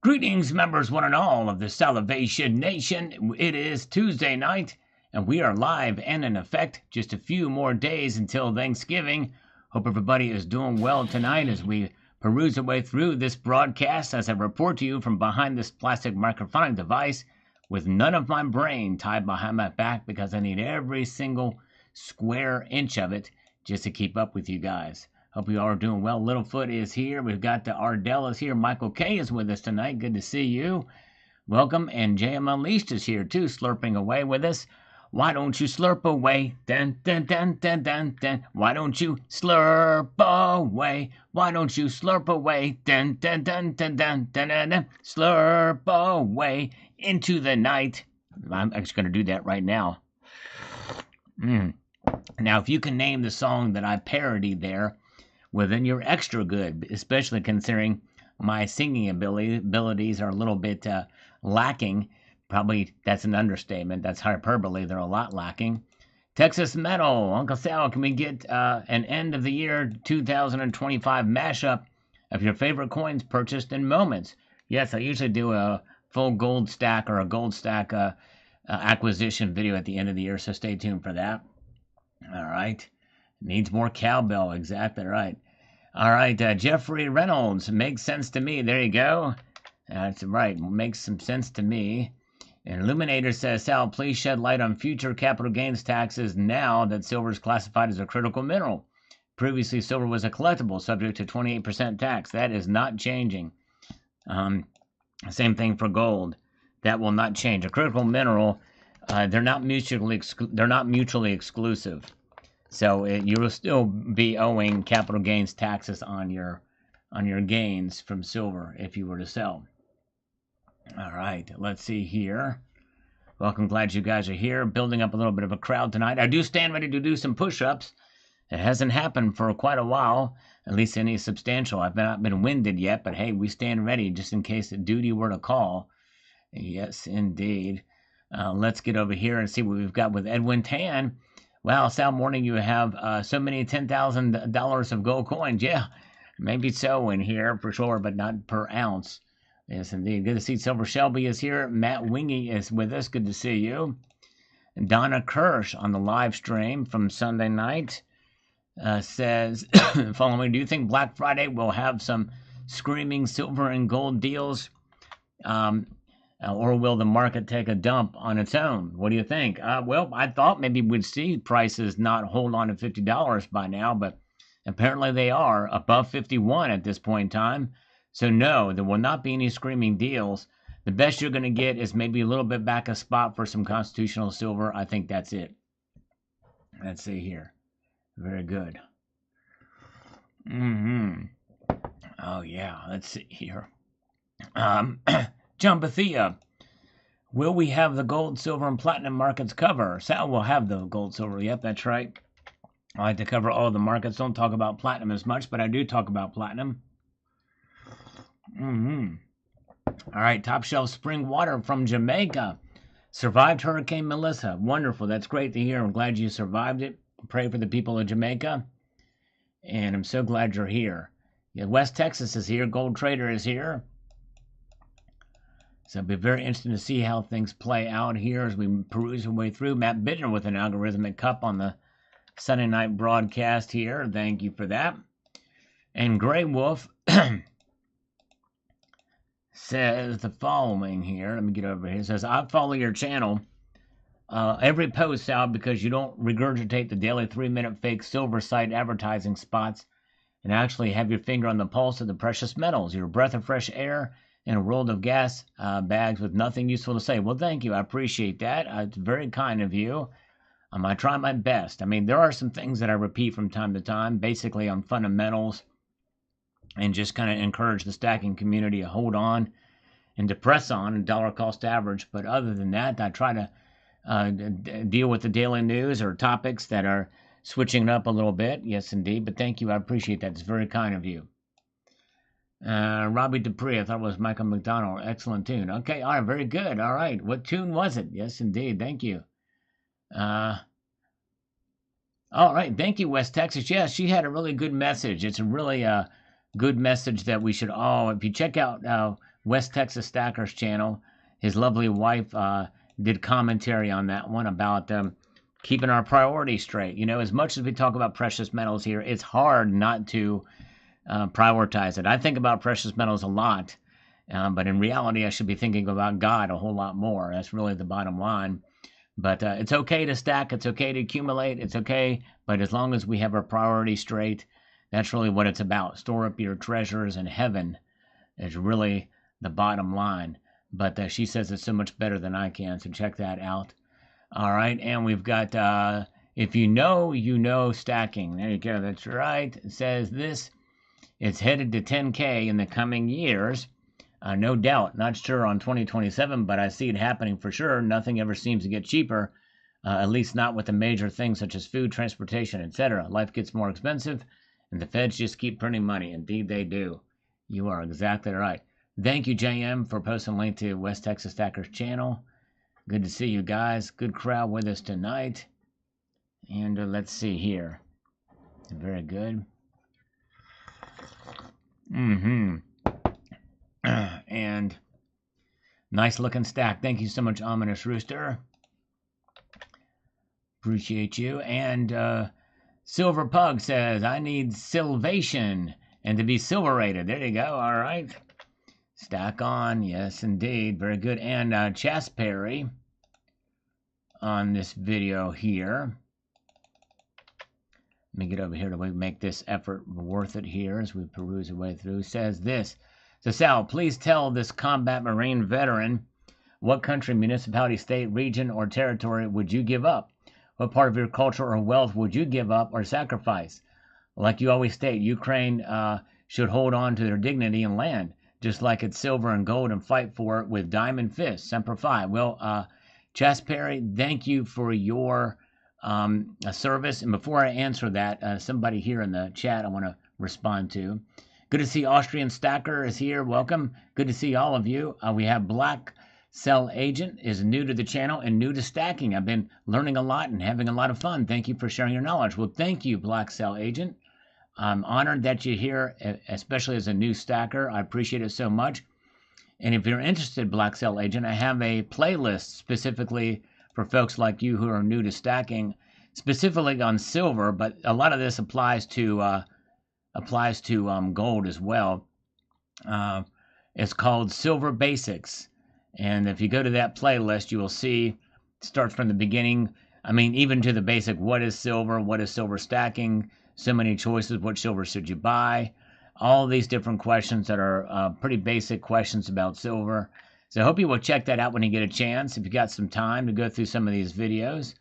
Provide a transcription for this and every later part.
Greetings, members, one and all of the Salivation Nation. It is Tuesday night, and we are live and in effect. Just a few more days until Thanksgiving. Hope everybody is doing well tonight as we peruse our way through this broadcast as I report to you from behind this plastic microphonic device with none of my brain tied behind my back because I need every single square inch of it just to keep up with you guys. Hope you all are doing well. Littlefoot is here. We've got the Ardell is here. Michael K is with us tonight. Good to see you. Welcome. And JM Unleashed is here too, slurping away with us. Why don't you slurp away? Dun, dun, dun, dun, dun, dun. Why don't you slurp away? Why don't you slurp away? Dun, dun, dun, dun, dun, dun, dun, dun. Slurp away into the night. I'm actually going to do that right now. Now, if you can name the song that I parodied there, well, then you're extra good, especially considering my singing abilities are a little bit lacking. Probably that's an understatement. That's hyperbole. They're a lot lacking. Texas Metal, Uncle Sal, can we get an end of the year 2025 mashup of your favorite coins purchased in moments? Yes, I usually do a full gold stack or a gold stack acquisition video at the end of the year, so stay tuned for that. All right. Needs more cowbell. Exactly right. All right, Jeffrey Reynolds. Makes sense to me. There you go. That's right. Makes some sense to me. And Illuminator says, Sal, please shed light on future capital gains taxes now that silver is classified as a critical mineral. Previously, silver was a collectible subject to 28% tax. That is not changing. Same thing for gold. That will not change. A critical mineral, they're not mutually exclusive. So you will still be owing capital gains taxes on your gains from silver if you were to sell. All right, let's see here. Welcome, glad you guys are here. Building up a little bit of a crowd tonight. I do stand ready to do some push-ups. It hasn't happened for quite a while, at least any substantial. I've not been winded yet, but hey, we stand ready just in case the duty were to call. Yes, indeed. Let's get over here and see what we've got with Edwin Tan. Wow, Sal Morning, you have so many $10,000 of gold coins. Yeah, maybe so in here for sure, but not per ounce. Yes, indeed. Good to see Silver Shelby is here. Matt Wingy is with us. Good to see you. Donna Kirsch on the live stream from Sunday night says, following, do you think Black Friday will have some screaming silver and gold deals? Or will the market take a dump on its own? What do you think? Well, I thought maybe we'd see prices not hold on to $50 by now, but apparently they are above 51 at this point in time. So no, there will not be any screaming deals. The best you're going to get is maybe a little bit back a spot for some constitutional silver. I think that's it. Let's see here. Very good. Oh, yeah. Let's see here. John Bethia, will we have the gold, silver, and platinum markets cover? Sal will have the gold, silver. Yep, that's right. I like to cover all the markets. Don't talk about platinum as much, but I do talk about platinum. All right, top shelf spring water from Jamaica. Survived Hurricane Melissa. Wonderful. That's great to hear. I'm glad you survived it. Pray for the people of Jamaica. And I'm so glad you're here. Yeah, West Texas is here. Gold Trader is here. So it'll be very interesting to see how things play out here as we peruse our way through. Matt Bittner with an algorithmic cup on the Sunday night broadcast here. Thank you for that. And Grey Wolf says the following here. Let me get over here. It says, I follow your channel. Every post out because you don't regurgitate the daily 3-minute fake silver site advertising spots and actually have your finger on the pulse of the precious metals. You're a breath of fresh air in a world of gas bags with nothing useful to say. Well, thank you. I appreciate that. It's very kind of you. I try my best. I mean, there are some things that I repeat from time to time, basically on fundamentals, and just kind of encourage the stacking community to hold on and to press on and dollar cost average. But other than that, I try to deal with the daily news or topics that are switching it up a little bit. Yes, indeed. But thank you. I appreciate that. It's very kind of you. Robbie Dupree, I thought it was Michael McDonald. Excellent tune. Okay, all right, very good. All right, what tune was it? Yes, indeed. Thank you. All right, thank you, West Texas. Yeah, she had a really good message. It's a really good message that we should all, if you check out West Texas Stackers channel. His lovely wife did commentary on that one about keeping our priorities straight. You know, as much as we talk about precious metals here, it's hard not to prioritize it. I think about precious metals a lot, but in reality, I should be thinking about God a whole lot more. That's really the bottom line. But it's okay to stack. It's okay to accumulate. It's okay. But as long as we have our priorities straight, that's really what it's about. Store up your treasures in heaven is really the bottom line. But she says it's so much better than I can, so check that out. All right, and we've got, if you know stacking. There you go, that's right. It says this, it's headed to 10K in the coming years. No doubt, not sure on 2027, but I see it happening for sure. Nothing ever seems to get cheaper, at least not with the major things such as food, transportation, etc. Life gets more expensive, and the feds just keep printing money. Indeed, they do. You are exactly right. Thank you, JM, for posting a link to West Texas Stackers channel. Good to see you guys. Good crowd with us tonight. And let's see here. Very good. And nice looking stack. Thank you so much, Ominous Rooster. Appreciate you. And Silver Pug says, I need Silvation and to be silver rated. There you go. All right. Stack on. Yes, indeed. Very good. And Chasperry on this video here. Let me get over here to make this effort worth it here as we peruse our way through. Says this. So, Sal, please tell this combat Marine veteran what country, municipality, state, region, or territory would you give up? What part of your culture or wealth would you give up or sacrifice? Like you always state, Ukraine should hold on to their dignity and land, just like it's silver and gold, and fight for it with diamond fists. Semper Fi. Well, Chasperry, thank you for your service. And before I answer that, somebody here in the chat I want to respond to. Good to see Austrian Stacker is here. Welcome. Good to see all of you. We have Black Cell Agent is new to the channel and new to stacking. I've been learning a lot and having a lot of fun. Thank you for sharing your knowledge. Well, thank you, Black Cell Agent. I'm honored that you're here, especially as a new stacker. I appreciate it so much. And if you're interested, Black Cell Agent, I have a playlist specifically for folks like you who are new to stacking, specifically on silver, but a lot of this applies to gold as well. It's called Silver Basics. And if you go to that playlist, you will see it starts from the beginning. I mean, even to the basic, what is silver stacking, so many choices, what silver should you buy, all these different questions that are pretty basic questions about silver. So I hope you will check that out when you get a chance, if you got some time to go through some of these videos,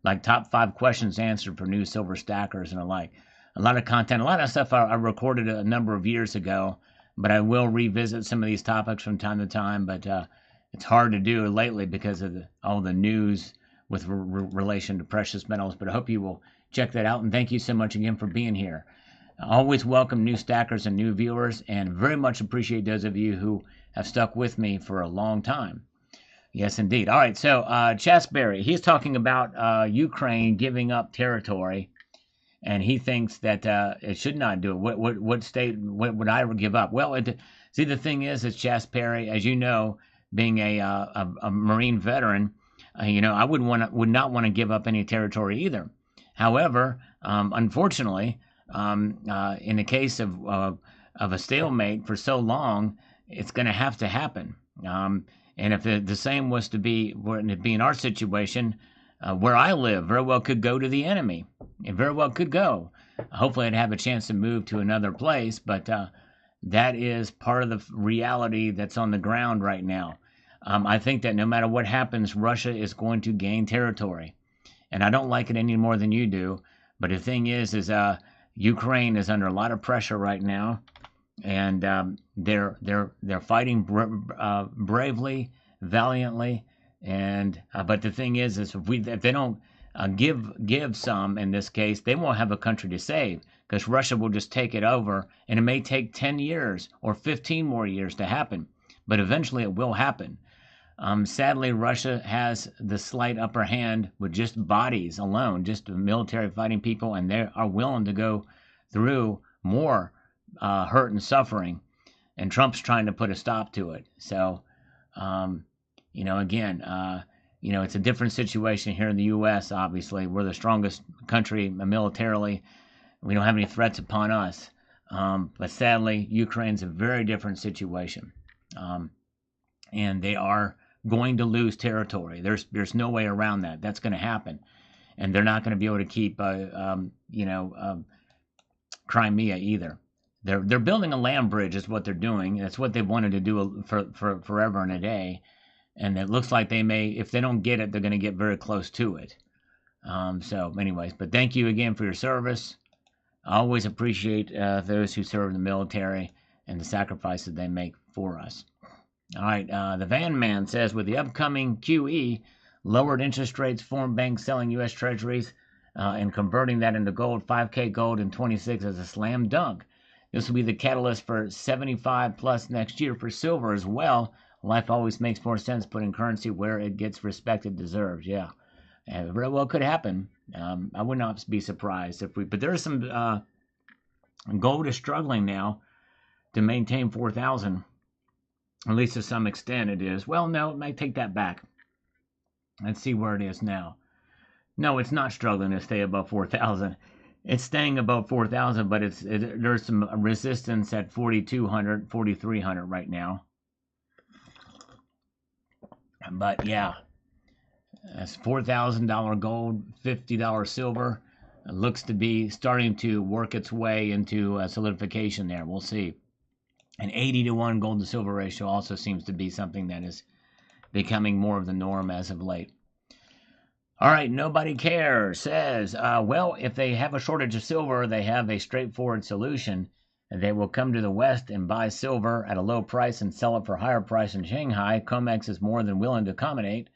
like top 5 questions answered for new silver stackers and the like. A lot of content, a lot of stuff I recorded a number of years ago, but I will revisit some of these topics from time to time, but it's hard to do lately because of all the news with relation to precious metals. But I hope you will check that out, and thank you so much again for being here. I always welcome new stackers and new viewers, and very much appreciate those of you who have stuck with me for a long time. Yes, indeed. All right, so Chasberry, he's talking about Ukraine giving up territory, and he thinks that it should not do it. What state would I give up? Well, see, the thing is Chasperry, as you know, being a Marine veteran, I would not want to give up any territory either. However, unfortunately, in the case of a stalemate for so long, it's going to have to happen. And if the same was to be in our situation, where I live very well could go to the enemy. It very well could go. Hopefully I'd have a chance to move to another place, but that is part of the reality that's on the ground right now. I think that no matter what happens, Russia is going to gain territory. And I don't like it any more than you do. But the thing is Ukraine is under a lot of pressure right now, and they're fighting bravely, valiantly. And but the thing is if they don't give some in this case, they won't have a country to save, because Russia will just take it over, and it may take 10 years or 15 more years to happen, but eventually it will happen. Sadly, Russia has the slight upper hand with just bodies alone, just military fighting people, and they are willing to go through more hurt and suffering and Trump's trying to put a stop to it. So, again, it's a different situation here in the U.S. Obviously, we're the strongest country militarily. We don't have any threats upon us. But sadly, Ukraine's a very different situation. And they are going to lose territory. There's no way around that. That's going to happen. And they're not going to be able to keep, Crimea either. They're building a land bridge is what they're doing. That's what they've wanted to do for forever and a day. And it looks like they may, if they don't get it, they're going to get very close to it. So anyways, but thank you again for your service. I always appreciate those who serve in the military and the sacrifices they make for us. All right, the Van Man says, with the upcoming QE, lowered interest rates, foreign banks selling U.S. Treasuries and converting that into gold, 5K gold in 26 is a slam dunk. This will be the catalyst for 75 plus next year for silver as well. Life always makes more sense putting currency where it gets respected, deserves. Yeah, it very well could happen. I would not be surprised but there's some gold is struggling now to maintain 4,000. At least to some extent it is. Well, no, it might take that back. Let's see where it is now. No, it's not struggling to stay above 4,000. It's staying above 4,000, but there's some resistance at 4,200, 4,300 right now. But yeah, that's $4,000 gold, $50 silver. It looks to be starting to work its way into solidification there. We'll see. An 80-to-1 gold to silver ratio also seems to be something that is becoming more of the norm as of late. All right, Nobody Cares says, well, if they have a shortage of silver, they have a straightforward solution. They will come to the West and buy silver at a low price and sell it for a higher price in Shanghai. COMEX is more than willing to accommodate.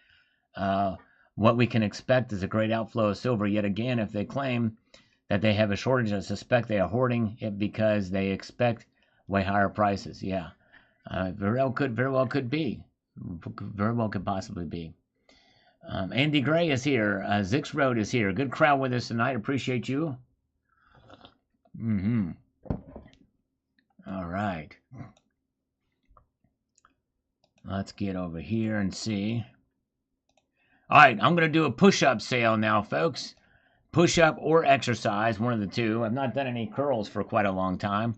What we can expect is a great outflow of silver yet again. If they claim that they have a shortage, I suspect they are hoarding it because they expect way higher prices. Yeah, very well could be. Very well could possibly be. Andy Gray is here. Zix Road is here. Good crowd with us tonight. Appreciate you. All right. Let's get over here and see. All right, I'm going to do a push-up sale now, folks. Push-up or exercise, one of the two. I've not done any curls for quite a long time.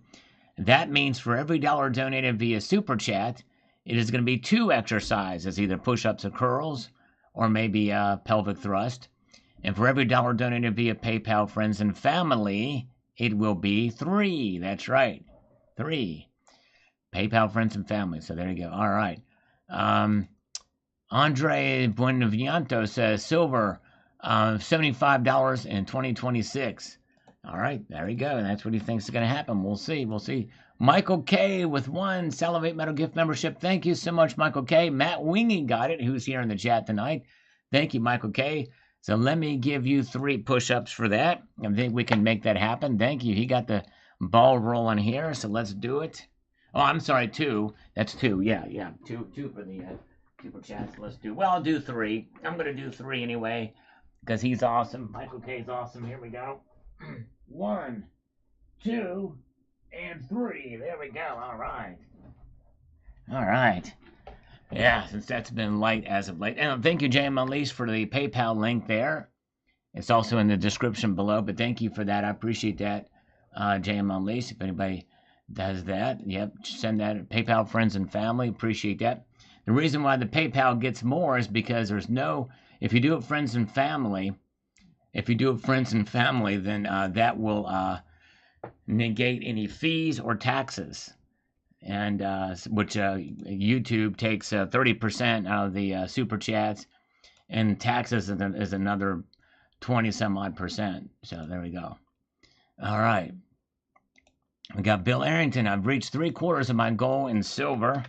That means for every dollar donated via Super Chat, it is going to be 2 exercises, either push-ups or curls, or maybe pelvic thrust. And for every dollar donated via PayPal, friends and family, it will be 3. That's right, 3. PayPal, friends and family. So there you go. All right. Andre Buenaviento says silver, $75 in 2026. All right, there we go. That's what he thinks is going to happen. We'll see. Michael K with 1 Salivate Metal gift membership. Thank you so much, Michael K. Matt Wingy got it, who's here in the chat tonight. Thank you, Michael K. So let me give you 3 push-ups for that. I think we can make that happen. Thank you. He got the ball rolling here, so let's do it. Oh, I'm sorry, 2. That's 2. Yeah. 2 for the Super Chats. Let's do. Well, I'll do 3. I'm gonna do 3 anyway because he's awesome. Michael K's awesome. Here we go. 1, 2, and 3. There we go. All right. Yeah, since that's been light as of late. And thank you, JM Unleashed, for the PayPal link there. It's also in the description below. But thank you for that. I appreciate that, JM Unleashed. If anybody does that, yep, send that. PayPal friends and family. Appreciate that. The reason why the PayPal gets more is because there's no, if you do it friends and family, then that will negate any fees or taxes. And which YouTube takes 30% out of the super chats, and taxes is another 20 some odd percent. So there we go. All right. We got Bill Arrington. I've reached 3/4 of my goal in silver.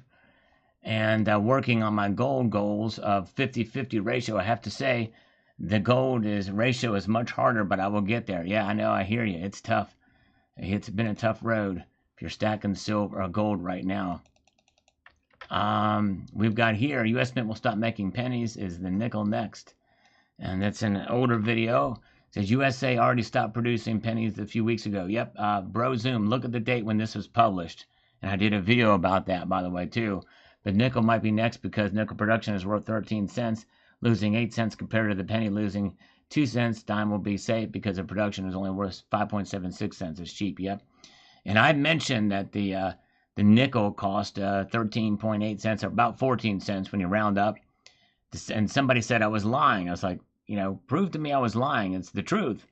And working on my gold goals of 50-50 ratio. I have to say, the gold ratio is much harder, but I will get there. Yeah, I know. I hear you. It's tough. It's been a tough road if you're stacking silver or gold right now. We've got here, U.S. Mint will stop making pennies. Is the nickel next? And that's an older video. It says USA already stopped producing pennies a few weeks ago. Yep. Bro Zoom, look at the date when this was published. And I did a video about that, by the way, too. But nickel might be next because nickel production is worth 13 cents, losing 8 cents compared to the penny losing 2 cents. Dime will be safe because the production is only worth 5.76 cents. It's cheap, yep. And I mentioned that the nickel cost 13.8 cents, or about 14 cents when you round up. And somebody said I was lying. I was like, prove to me I was lying. It's the truth.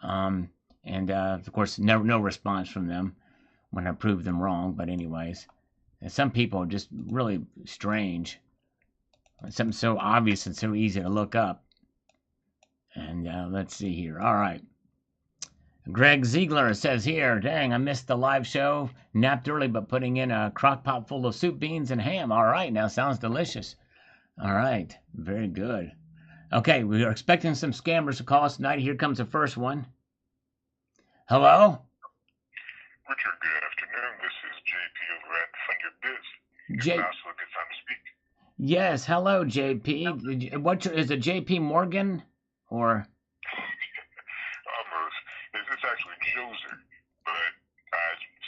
And of course, no response from them when I proved them wrong. But anyways, and some people are just really strange. Something so obvious and so easy to look up. And let's see here. All right. Greg Ziegler says here, dang, I missed the live show. Napped early, but putting in a crock pot full of soup, beans, and ham. All right, now sounds delicious. All right, very good. Okay, we are expecting some scammers to call us tonight. Here comes the first one. Hello? Richard, good afternoon. This is JP over at Fund Your Biz. It's also a good time to speak. Yes, hello, JP. Is it JP Morgan or? Almost. It's actually Joser, but I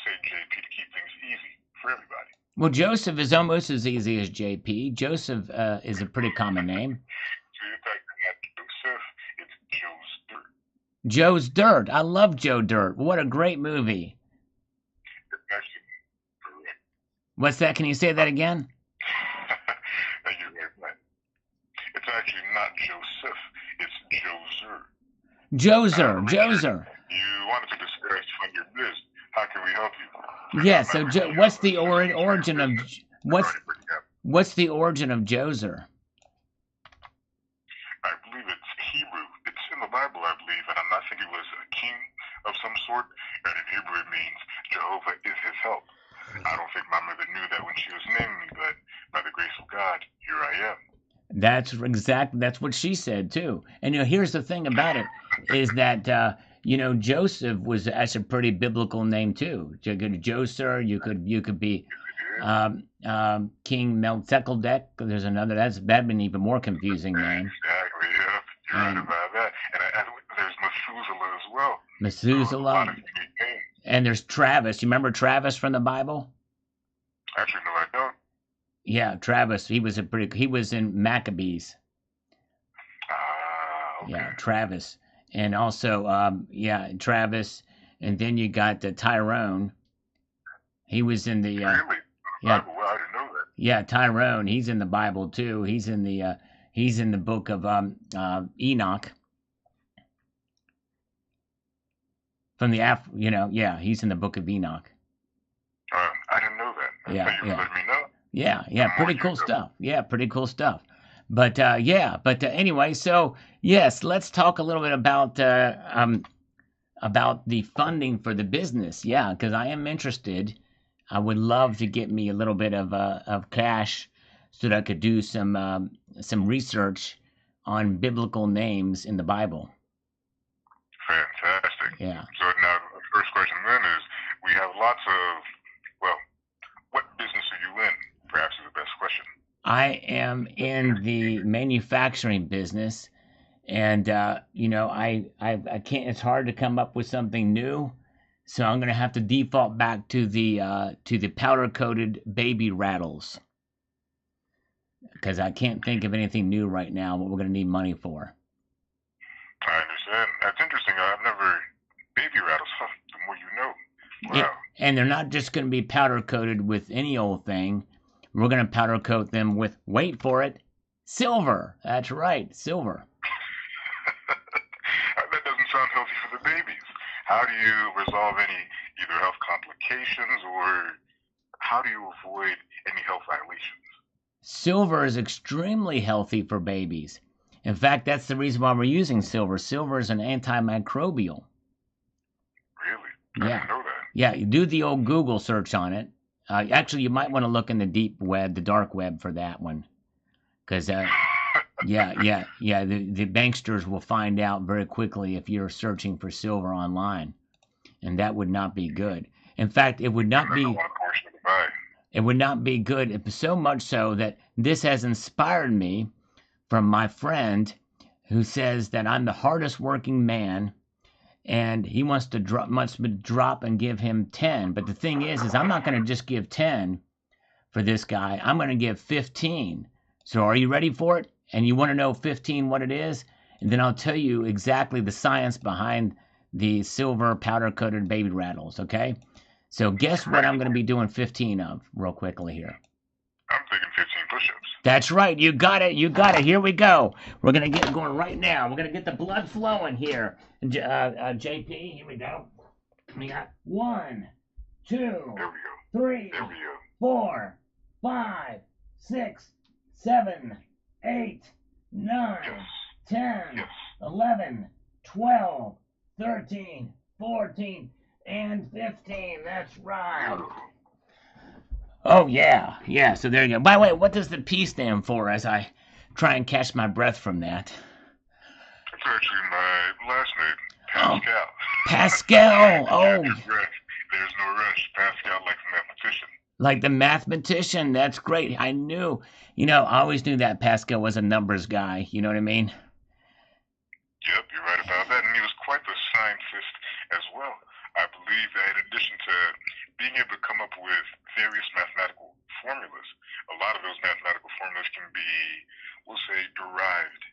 say JP to keep things easy for everybody. Well, Joseph is almost as easy as JP. Joseph is a pretty common name. So in fact, not Joseph, it's Joe's Dirt. Joe's Dirt. I love Joe Dirt. What a great movie. It's actually correct. What's that? Can you say that again? Thank you very much. It's actually not Joseph, it's Joser. Joser. You wanted to discuss Fund Your Biz. How can we help you? Yeah, so what's the origin of what's the origin of Joser? I believe it's Hebrew. It's in the Bible, I believe, and I think it was a king of some sort, and in Hebrew it means Jehovah is his help. I don't think my mother knew that when she was naming me, but by the grace of God, here I am. That's what she said too. And here's the thing about it is that Joseph was a pretty biblical name too. You could Joser, you could be King Melchizedek. There's another that'd been even more confusing name. Exactly, yeah. You're right about that. And there's Methuselah as well. Methuselah. And there's Travis. You remember Travis from the Bible? Actually, no, I don't. Yeah, Travis. He was in Maccabees. Okay. Yeah, Travis. And also, Travis. And then you got Tyrone. He was in the. Really? Bible? Well, I didn't know that. Yeah, Tyrone. He's in the Bible too. He's in the book of Enoch. From the he's in the book of Enoch. I didn't know that. Yeah, Thank you for letting me know. Yeah, pretty cool stuff. Yeah, pretty cool stuff. But anyway, so yes, let's talk a little bit about the funding for the business. Yeah, because I am interested. I would love to get me a little bit of cash so that I could do some research on biblical names in the Bible. Fantastic. Yeah. So now the first question then is, we have lots of, what business are you in? Perhaps is the best question. I am in the manufacturing business, and I can't. It's hard to come up with something new, so I'm gonna have to default back to the powder coated baby rattles, because I can't think of anything new right now. What we're gonna need money for. I understand. That's interesting. I've never baby rattles. Huh, the more you know. Wow. Yeah, and they're not just going to be powder coated with any old thing. We're going to powder coat them with, wait for it, silver. That's right, silver. That doesn't sound healthy for the babies. How do you resolve any either health complications, or how do you avoid any health violations? Silver is extremely healthy for babies. In fact, that's the reason why we're using silver. Silver is an antimicrobial. Really? I didn't know that. Yeah, you do the old Google search on it. Actually, you might want to look in the deep web, the dark web, for that one. Because, the banksters will find out very quickly if you're searching for silver online. And that would not be good. In fact, it would not be... It would not be good, so much so that this has inspired me from my friend who says that I'm the hardest working man and he wants to drop and give him 10. But the thing is I'm not going to just give 10 for this guy. I'm going to give 15. So are you ready for it? And you want to know 15 what it is? And then I'll tell you exactly the science behind the silver powder-coated baby rattles, okay? So guess what I'm going to be doing 15 of real quickly here. I'm thinking 15 push-ups. That's right. You got it. You got it. Here we go. We're going to get going right now. We're going to get the blood flowing here. JP, here we go. We got 1, 2, There we go. 3, There we go. 4, 5, 6, 7, 8, 9, Yes. 10, Yes. 11, 12, 13, 14, and 15. That's right. Beautiful. Oh, yeah. Yeah, so there you go. By the way, what does the P stand for as I try and catch my breath from that? It's actually my last name, Pascal. Pascal. Oh. There's no rush. Pascal like the mathematician. Like the mathematician. That's great. I knew. I always knew that Pascal was a numbers guy. You know what I mean? Yep, you're right about that. And he was quite the scientist as well. I believe that in addition to being able to come up with various mathematical formulas, a lot of those mathematical formulas can be, we'll say, derived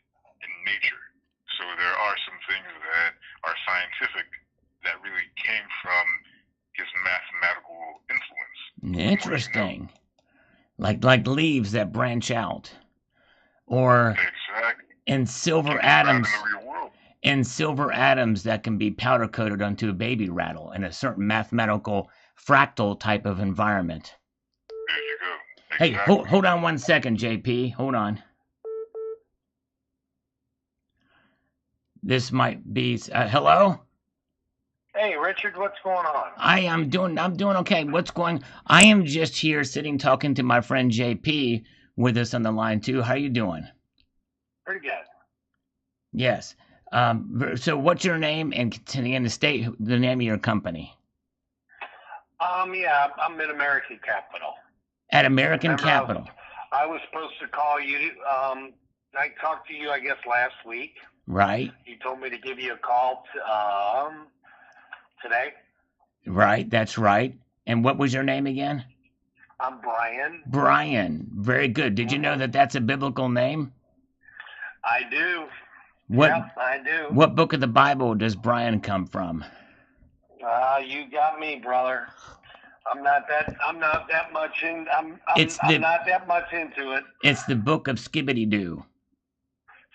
in nature. So there are some things that are scientific that really came from his mathematical influence. Interesting. Like leaves that branch out. Or Exactly. in silver atoms. And silver atoms that can be powder coated onto a baby rattle in a certain mathematical fractal type of environment. There you go. Hey, Exactly. hold on 1 second, JP. Hold on. This might be hello? Hey, Richard, what's going on? I'm doing okay. I am just here sitting talking to my friend JP with us on the line too. How you doing? Pretty good. Yes. So what's your name and the name of your company? Yeah, I'm at American Capital. At American Capital. I was supposed to call you. I talked to you, I guess, last week. Right. You told me to give you a call today. Right, that's right. And what was your name again? I'm Brian. Brian. Very good. Did you know that that's a biblical name? I do. Yep, I do. What book of the Bible does Brian come from? You got me, brother. I'm not that much into it. It's the book of Skibbity-Doo.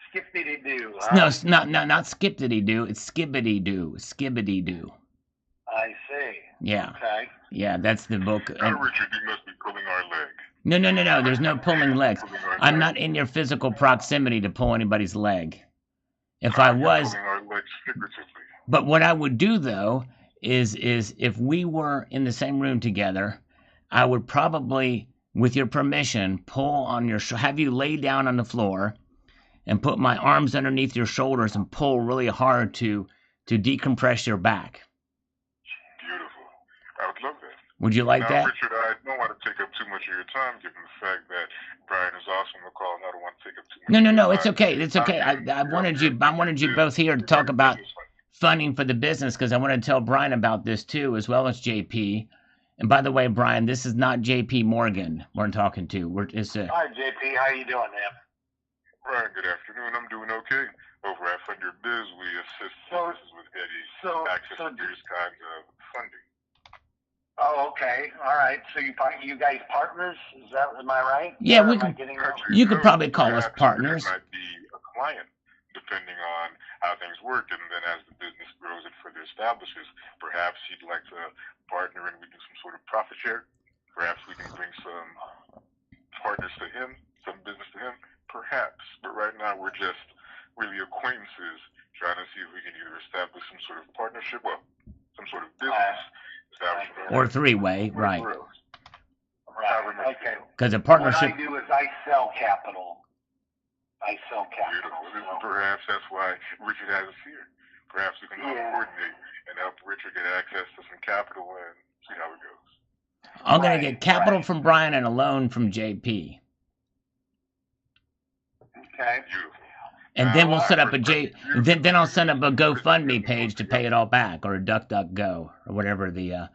Skippity-doo. No, not Skip-diddy-doo. It's Skibbity-Doo. Skibbity-Doo. I see. Yeah. Okay. Yeah, that's the book. Now, Richard, you must be pulling our leg. No. There's no pulling legs. I'm not in your physical proximity to pull anybody's leg. If I was, pulling our legs figuratively. But what I would do though is if we were in the same room together, I would probably, with your permission, pull on have you lay down on the floor and put my arms underneath your shoulders and pull really hard to decompress your back. Beautiful. I would love that. Would you like that? Richard, I don't want to take up too much of your time, given the fact that Brian is also on the call, and I don't want to take up too much. No. It's okay. It's okay. I wanted you both here to talk about funding for the business because I want to tell Brian about this too, as well as JP. And by the way, Brian, this is not JP Morgan we're talking to. Hi, JP. How you doing, man? Brian, good afternoon. I'm doing okay. Over at Fund Your Biz, we assist businesses with getting access to various kinds of funding. Oh, okay. All right. So you guys partners? Am I right? Yeah, you could probably call us partners. It might be a client, depending on how things work, and then as the business grows and further establishes, perhaps he'd like to partner and we do some sort of profit share. Perhaps we can bring some partners to him, some business to him. Perhaps, but right now we're just really acquaintances trying to see if we can either establish some sort of partnership, some sort of business establishment. Or three-way, right. Right, okay. Because a partnership... What I do is I sell capital. Beautiful. Perhaps that's why Richard has us here. Perhaps we can coordinate and help Richard get access to some capital and see how it goes. I'm going to get capital from Brian and a loan from JP. Okay. Beautiful. And then we'll set up a then I'll send up a GoFundMe page to pay it all back, or a DuckDuckGo, or whatever the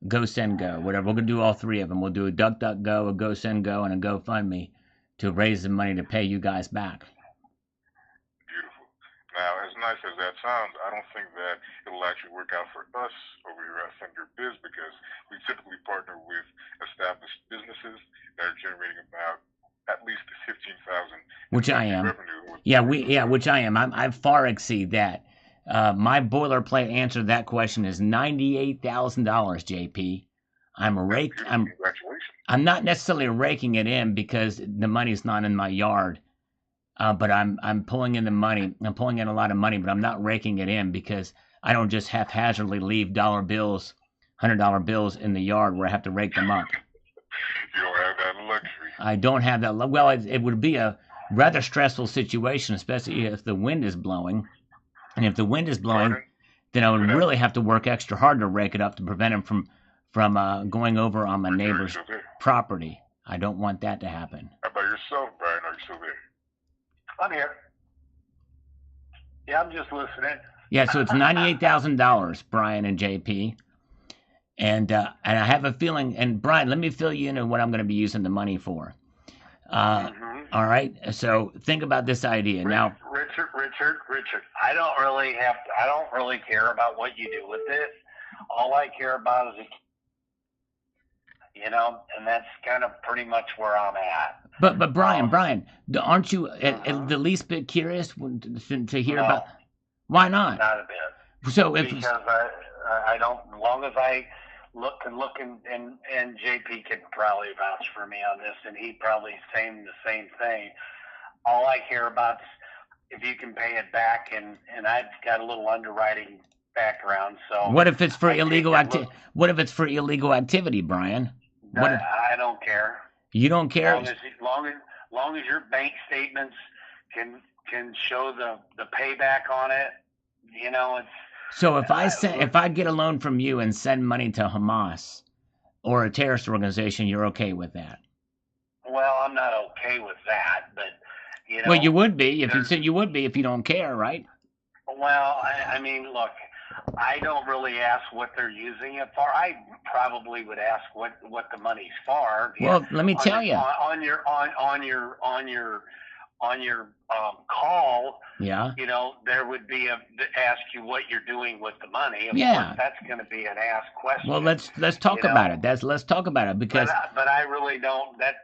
GoSendGo, whatever. We're gonna do all three of them. We'll do a DuckDuckGo, a GoSendGo, and a GoFundMe to raise the money to pay you guys back. Beautiful. Now, as nice as that sounds, I don't think that it'll actually work out for us over here at Thunder Biz, because we typically partner with established businesses that are generating about at least 15,000, which I am. Revenue. Which I am. I far exceed that. My boilerplate answer to that question is $98,000, JP. Congratulations. I'm not necessarily raking it in because the money's not in my yard, but I'm pulling in the money. I'm pulling in a lot of money, but I'm not raking it in because I don't just haphazardly leave dollar bills, $100 bills in the yard where I have to rake them up. You don't have that luxury. I don't have that. Well, it would be a rather stressful situation, especially if the wind is blowing. And if the wind is blowing, then I would really have to work extra hard to rake it up to prevent him from going over on my neighbor's property. I don't want that to happen. How about yourself, Brian? Are you still there? I'm here. Yeah, I'm just listening. Yeah, so it's $98,000, Brian and JP. And I have a feeling, and Brian, let me fill you in on what I'm going to be using the money for. All right, so think about this idea now. Richard, I don't really care about what you do with this. All I care about is, and that's kind of pretty much where I'm at. But Brian, aren't you at the least bit curious to hear about? Why not? Not a bit. So because I don't, as long as I look and JP can probably vouch for me on this, and he probably saying the same thing. All I care about is if you can pay it back, and I've got a little underwriting background. So what if it's for illegal activity? What if it's for illegal activity, Brian? I don't care. You don't care? Long as your bank statements can show the payback on it, it's. So if I get a loan from you and send money to Hamas or a terrorist organization, you're okay with that? Well, I'm not okay with that, but Well, you would be if you said you would be if you don't care, right? Well, I mean, look, I don't really ask what they're using it for. I probably would ask what the money's for. Well, let me tell you. On your call, yeah, there would be ask you what you're doing with the money. Of course, that's going to be an asked question. Well, let's talk about it. Let's talk about it because. But I really don't. That's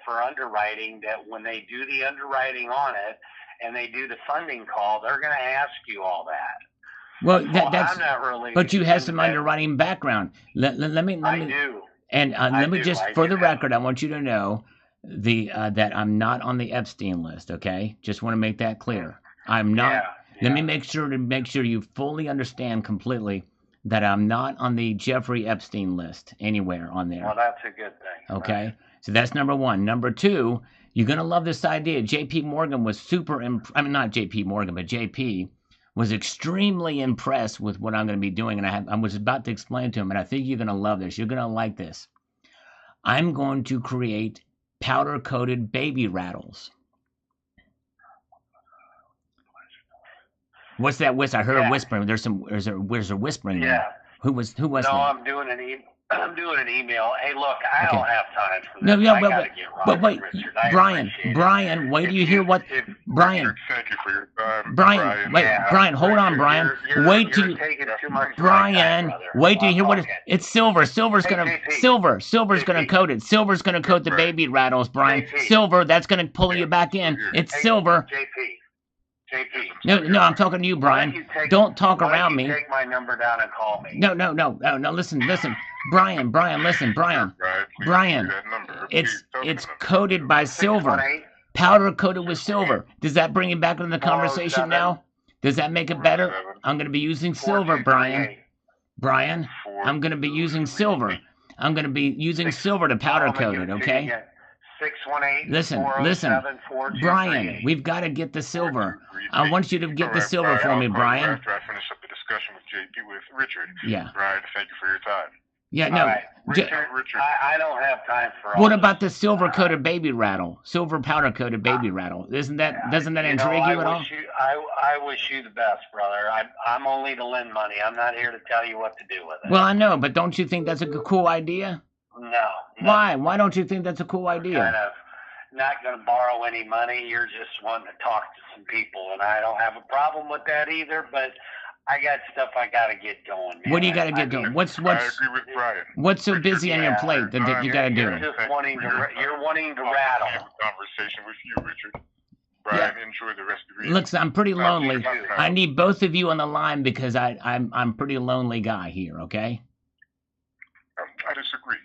for underwriting. That when they do the underwriting on it and they do the funding call, they're going to ask you all that. Well, that's. I'm not really. But you have some underwriting background. Let me. I do. And let me just, for the record, I want you to know that I'm not on the Epstein list. Okay, just want to make that clear. I'm not. Yeah. Let me make sure you fully understand completely that I'm not on the Jeffrey Epstein list anywhere on there. Well, that's a good thing. Okay, right? So that's number one. Number two, you're gonna love this idea. J.P. Morgan was not J.P. Morgan, but J.P. was extremely impressed with what I'm going to be doing, and I was about to explain to him, and I think you're going to love this. You're going to like this. I'm going to create powder-coated baby rattles. What's that whisper? I heard a whispering. There's a whispering. Yeah. There. Who was that? No, I'm doing an email. Hey, look, I don't have time for this. But wait, Brian, wait till you hear what Brian. Thank you for your time, Brian, wait, Yeah, Brian, hold on, Brian. Wait till you're taking too much of my Brian, time, brother. wait till you hear what Okay. it's silver. Silver's gonna coat it. Silver's gonna coat the baby rattles, Brian. JP. Silver, that's gonna pull you back in. It's Hey, silver. JP. No, I'm talking to you, Brian. Don't talk around me. Take my number down and call me. No. Listen, Brian. Listen, Brian. It's coated by silver. 618. Powder coated with silver. Does that bring you back into the conversation now? Does that make it better? I'm going to be using silver, Brian. Brian, I'm going to be using silver. I'm going to be using silver to powder coat it, okay? 618. Listen, Brian, we've got to get the silver. I want you to get the silver for me, Brian. After I finish up the discussion with JP with Richard. Yeah. Brian, thank you for your time. Yeah, All no. right, Richard. I don't have time for all What this. about the silver coated baby rattle? Silver powder coated baby rattle. Doesn't that intrigue you at all? I wish you the best, brother. I'm only to lend money. I'm not here to tell you what to do with it. Well, I know, but don't you think that's a cool idea? No. Why? Why don't you think that's a cool idea? Kind of not going to borrow any money. You're just wanting to talk to some people, and I don't have a problem with that either. But I got stuff I got to get going. Man. What do you got to get going? I agree with Brian. What's so busy on your plate that you got to do? You're just wanting to rattle. Have a conversation with you, Richard. Brian, enjoy the rest of your evening. Look, I'm pretty lonely. I need both of you on the line because I'm a pretty lonely guy here. Okay. I disagree.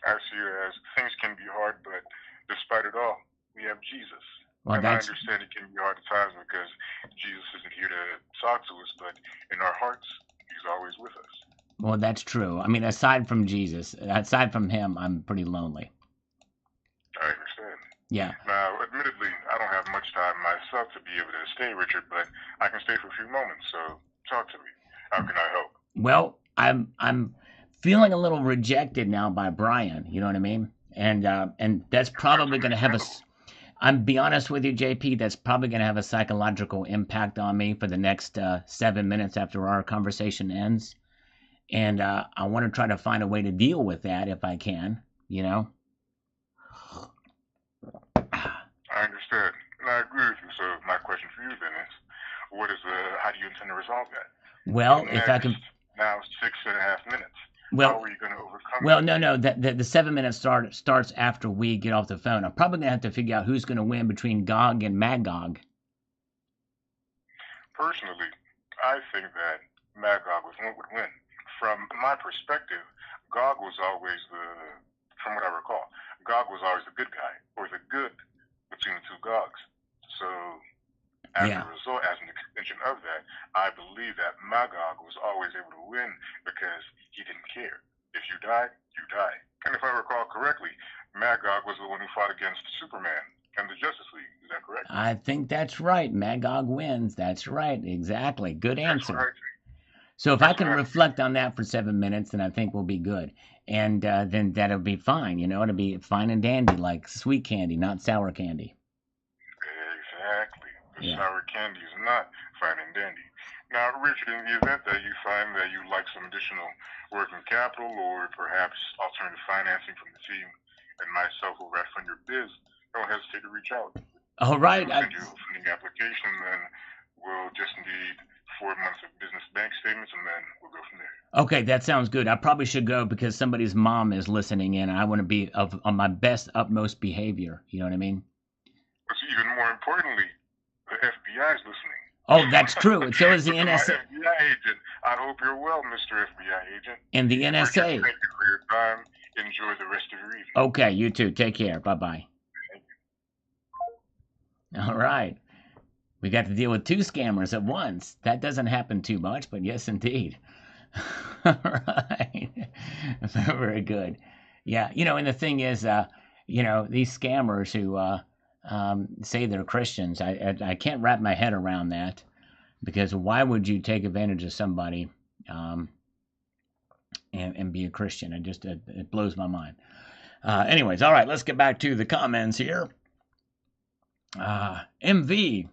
I see it as things can be hard, but despite it all, we have Jesus. Well, I understand it can be hard at times because Jesus isn't here to talk to us, but in our hearts, he's always with us. Well, that's true. I mean, aside from Jesus, aside from him, I'm pretty lonely. I understand. Yeah. Now, admittedly, I don't have much time myself to be able to stay, Richard, but I can stay for a few moments, so talk to me. How can I help? Well, I'm feeling a little rejected now by Brian, you know what I mean? And that's probably going to have I'm be honest with you, JP, that's probably going to have a psychological impact on me for the next 7 minutes after our conversation ends. And I want to try to find a way to deal with that if I can, you know? I understand. And I agree with you. So my question for you then is, how do you intend to resolve that? Well, if I can... Now 6.5 minutes. Well, how are you going to overcome well, that? no. The 7 minutes starts after we get off the phone. I'm probably going to have to figure out who's going to win between Gog and Magog. Personally, I think that Magog would win. From my perspective, Gog was always from what I recall, Gog was always the good guy, or the good between the two Gogs. So, as a result, as an extension of that, I believe that Magog was always able to win because he didn't care. If you die, you die. And if I recall correctly, Magog was the one who fought against Superman and the Justice League. Is that correct? I think that's right. Magog wins. That's right. Exactly. Good answer. That's right. So if I can reflect on that for 7 minutes, then I think we'll be good. And then that'll be fine. You know, it'll be fine and dandy, like sweet candy, not sour candy. Exactly. The sour candy is not fine and dandy. Now, Richard, in the event that you find that you like some additional working capital or perhaps alternative financing from the team and myself over at Fund Your Biz, don't hesitate to reach out. All right. We'll send you a funding application, then we'll just need 4 months of business bank statements, and then we'll go from there. Okay, that sounds good. I probably should go because somebody's mom is listening in, and I want to be on my best, utmost behavior. You know what I mean? But even more importantly, the FBI is listening. Oh, that's true. So is the NSA. FBI agent. I hope you're well, Mr. FBI agent. And the NSA. Thank you for your time. Enjoy the rest of your evening. Okay, you too. Take care. Bye-bye. Thank you. All right. We got to deal with 2 scammers at once. That doesn't happen too much, but yes, indeed. All right. Very good. Yeah, you know, and the thing is, you know, these scammers who say they're Christians, I can't wrap my head around that, because why would you take advantage of somebody and be a Christian? It blows my mind. Anyways, all right, let's get back to the comments here. MV,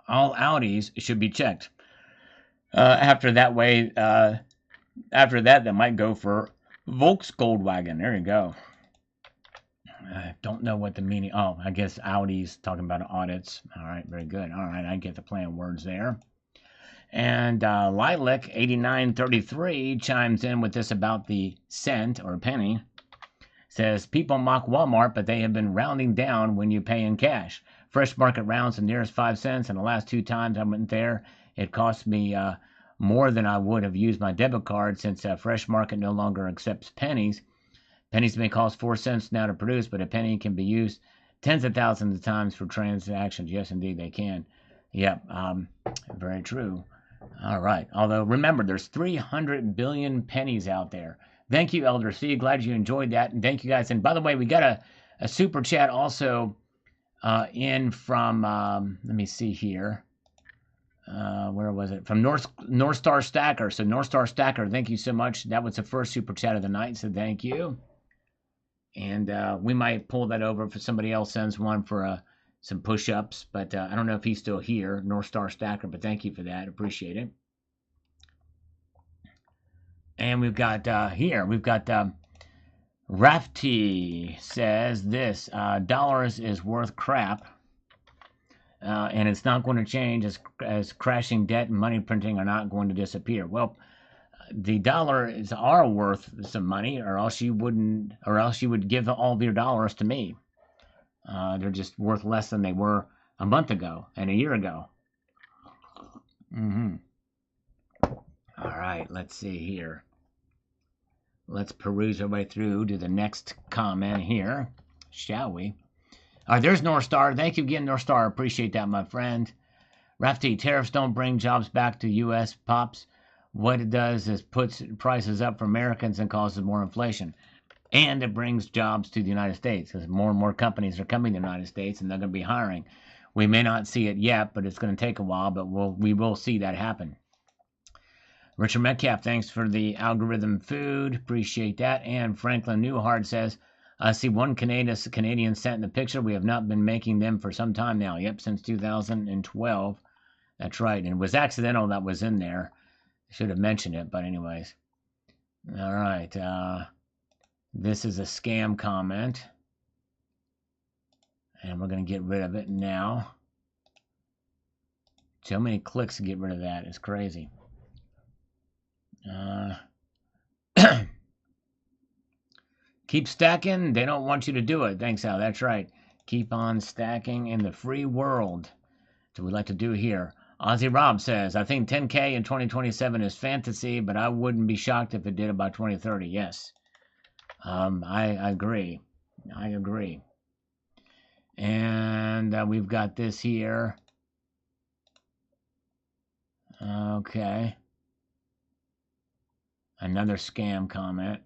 all Audis should be checked. After that, they might go for Volksgoldwagen. There you go. I don't know what the meaning. Oh, I guess Audi's talking about audits. All right, very good. All right, I get the play of words there. And Lilac 8933 chimes in with this about the cent or penny. Says people mock Walmart, but they have been rounding down when you pay in cash. Fresh Market rounds the nearest 5 cents, and the last 2 times I went there, it cost me more than I would have used my debit card, since Fresh Market no longer accepts pennies. Pennies may cost 4 cents now to produce, but a penny can be used tens of thousands of times for transactions. Yes, indeed, they can. Yep, very true. All right. Although, remember, there's 300 billion pennies out there. Thank you, Elder C. Glad you enjoyed that. And thank you, guys. And by the way, we got a super chat also in from, let me see here. Where was it? From North Star Stacker. So North Star Stacker, thank you so much. That was the first super chat of the night, so thank you. And we might pull that over if somebody else sends one for some push-ups, but I don't know if he's still here, North Star Stacker, but thank you for that. Appreciate it. And we've got Rafty says this, dollars is worth crap, and it's not going to change as crashing debt and money printing are not going to disappear. Well, the dollars are worth some money, or else you would give all of your dollars to me. They're just worth less than they were a month ago and a year ago. All right, let's see here. Let's peruse our way through to the next comment here, shall we? All right, there's North Star. Thank you again, North Star. Appreciate that, my friend. Rafty, tariffs don't bring jobs back to U.S. pops. What it does is puts prices up for Americans and causes more inflation. And it brings jobs to the United States because more and more companies are coming to the United States and they're going to be hiring. We may not see it yet, but it's going to take a while, but we will see that happen. Richard Metcalf, thanks for the algorithm food. Appreciate that. And Franklin Newhart says, I see one Canadian sent in the picture. We have not been making them for some time now. Yep, since 2012. That's right. And it was accidental that was in there. I should have mentioned it, but anyways. All right. This is a scam comment. And we're going to get rid of it now. So many clicks to get rid of that. It's crazy. Keep stacking. They don't want you to do it. Thanks, Al. That's right. Keep on stacking in the free world. That's what we like to do here. Ozzy Rob says, I think 10K in 2027 is fantasy, but I wouldn't be shocked if it did it by 2030. Yes. I agree. I agree. And we've got this here. Okay. Another scam comment.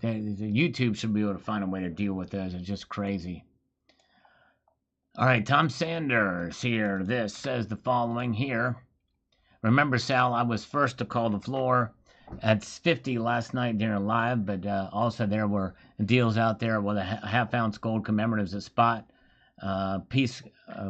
The YouTube should be able to find a way to deal with those. It's just crazy. All right, Tom Sanders here. This says the following here. Remember, Sal, I was first to call the floor at 50 last night during live, but also there were deals out there with a half-ounce gold commemoratives at spot. Peace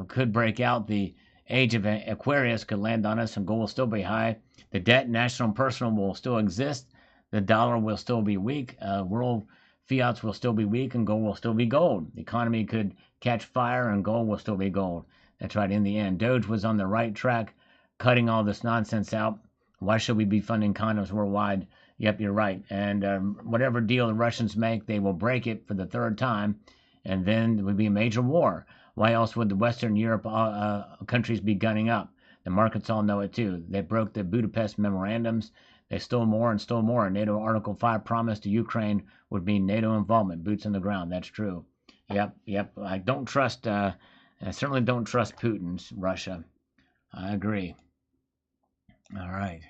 could break out. The age of Aquarius could land on us, and gold will still be high. The debt, national and personal, will still exist. The dollar will still be weak. World fiats will still be weak, and gold will still be gold. The economy could catch fire, and gold will still be gold. That's right, in the end. Doge was on the right track, cutting all this nonsense out. Why should we be funding condoms worldwide? Yep, you're right. And whatever deal the Russians make, they will break it for the third time, and then there would be a major war. Why else would the Western Europe countries be gunning up? The markets all know it too. They broke the Budapest memorandums. They stole more and stole more. NATO Article 5 promise to Ukraine would mean NATO involvement, boots on the ground. That's true. Yep. I don't trust, I certainly don't trust Putin's Russia. I agree. All right.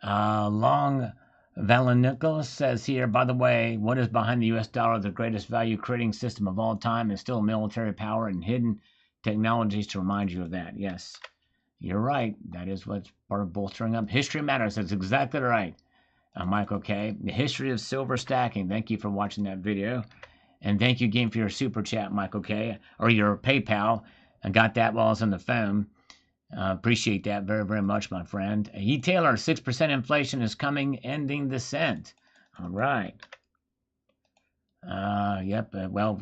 Long Valenicolas says here, by the way, what is behind the U.S. dollar, the greatest value creating system of all time, is still military power and hidden technologies to remind you of that. Yes, you're right. That is what's part of bolstering up. History matters. That's exactly right. Michael K. The history of silver stacking. Thank you for watching that video. And thank you again for your super chat, Michael K. Or your PayPal. I got that while I was on the phone. Appreciate that very, very much, my friend. E. Taylor, 6% inflation is coming, ending the cent. All right. Yep. Well,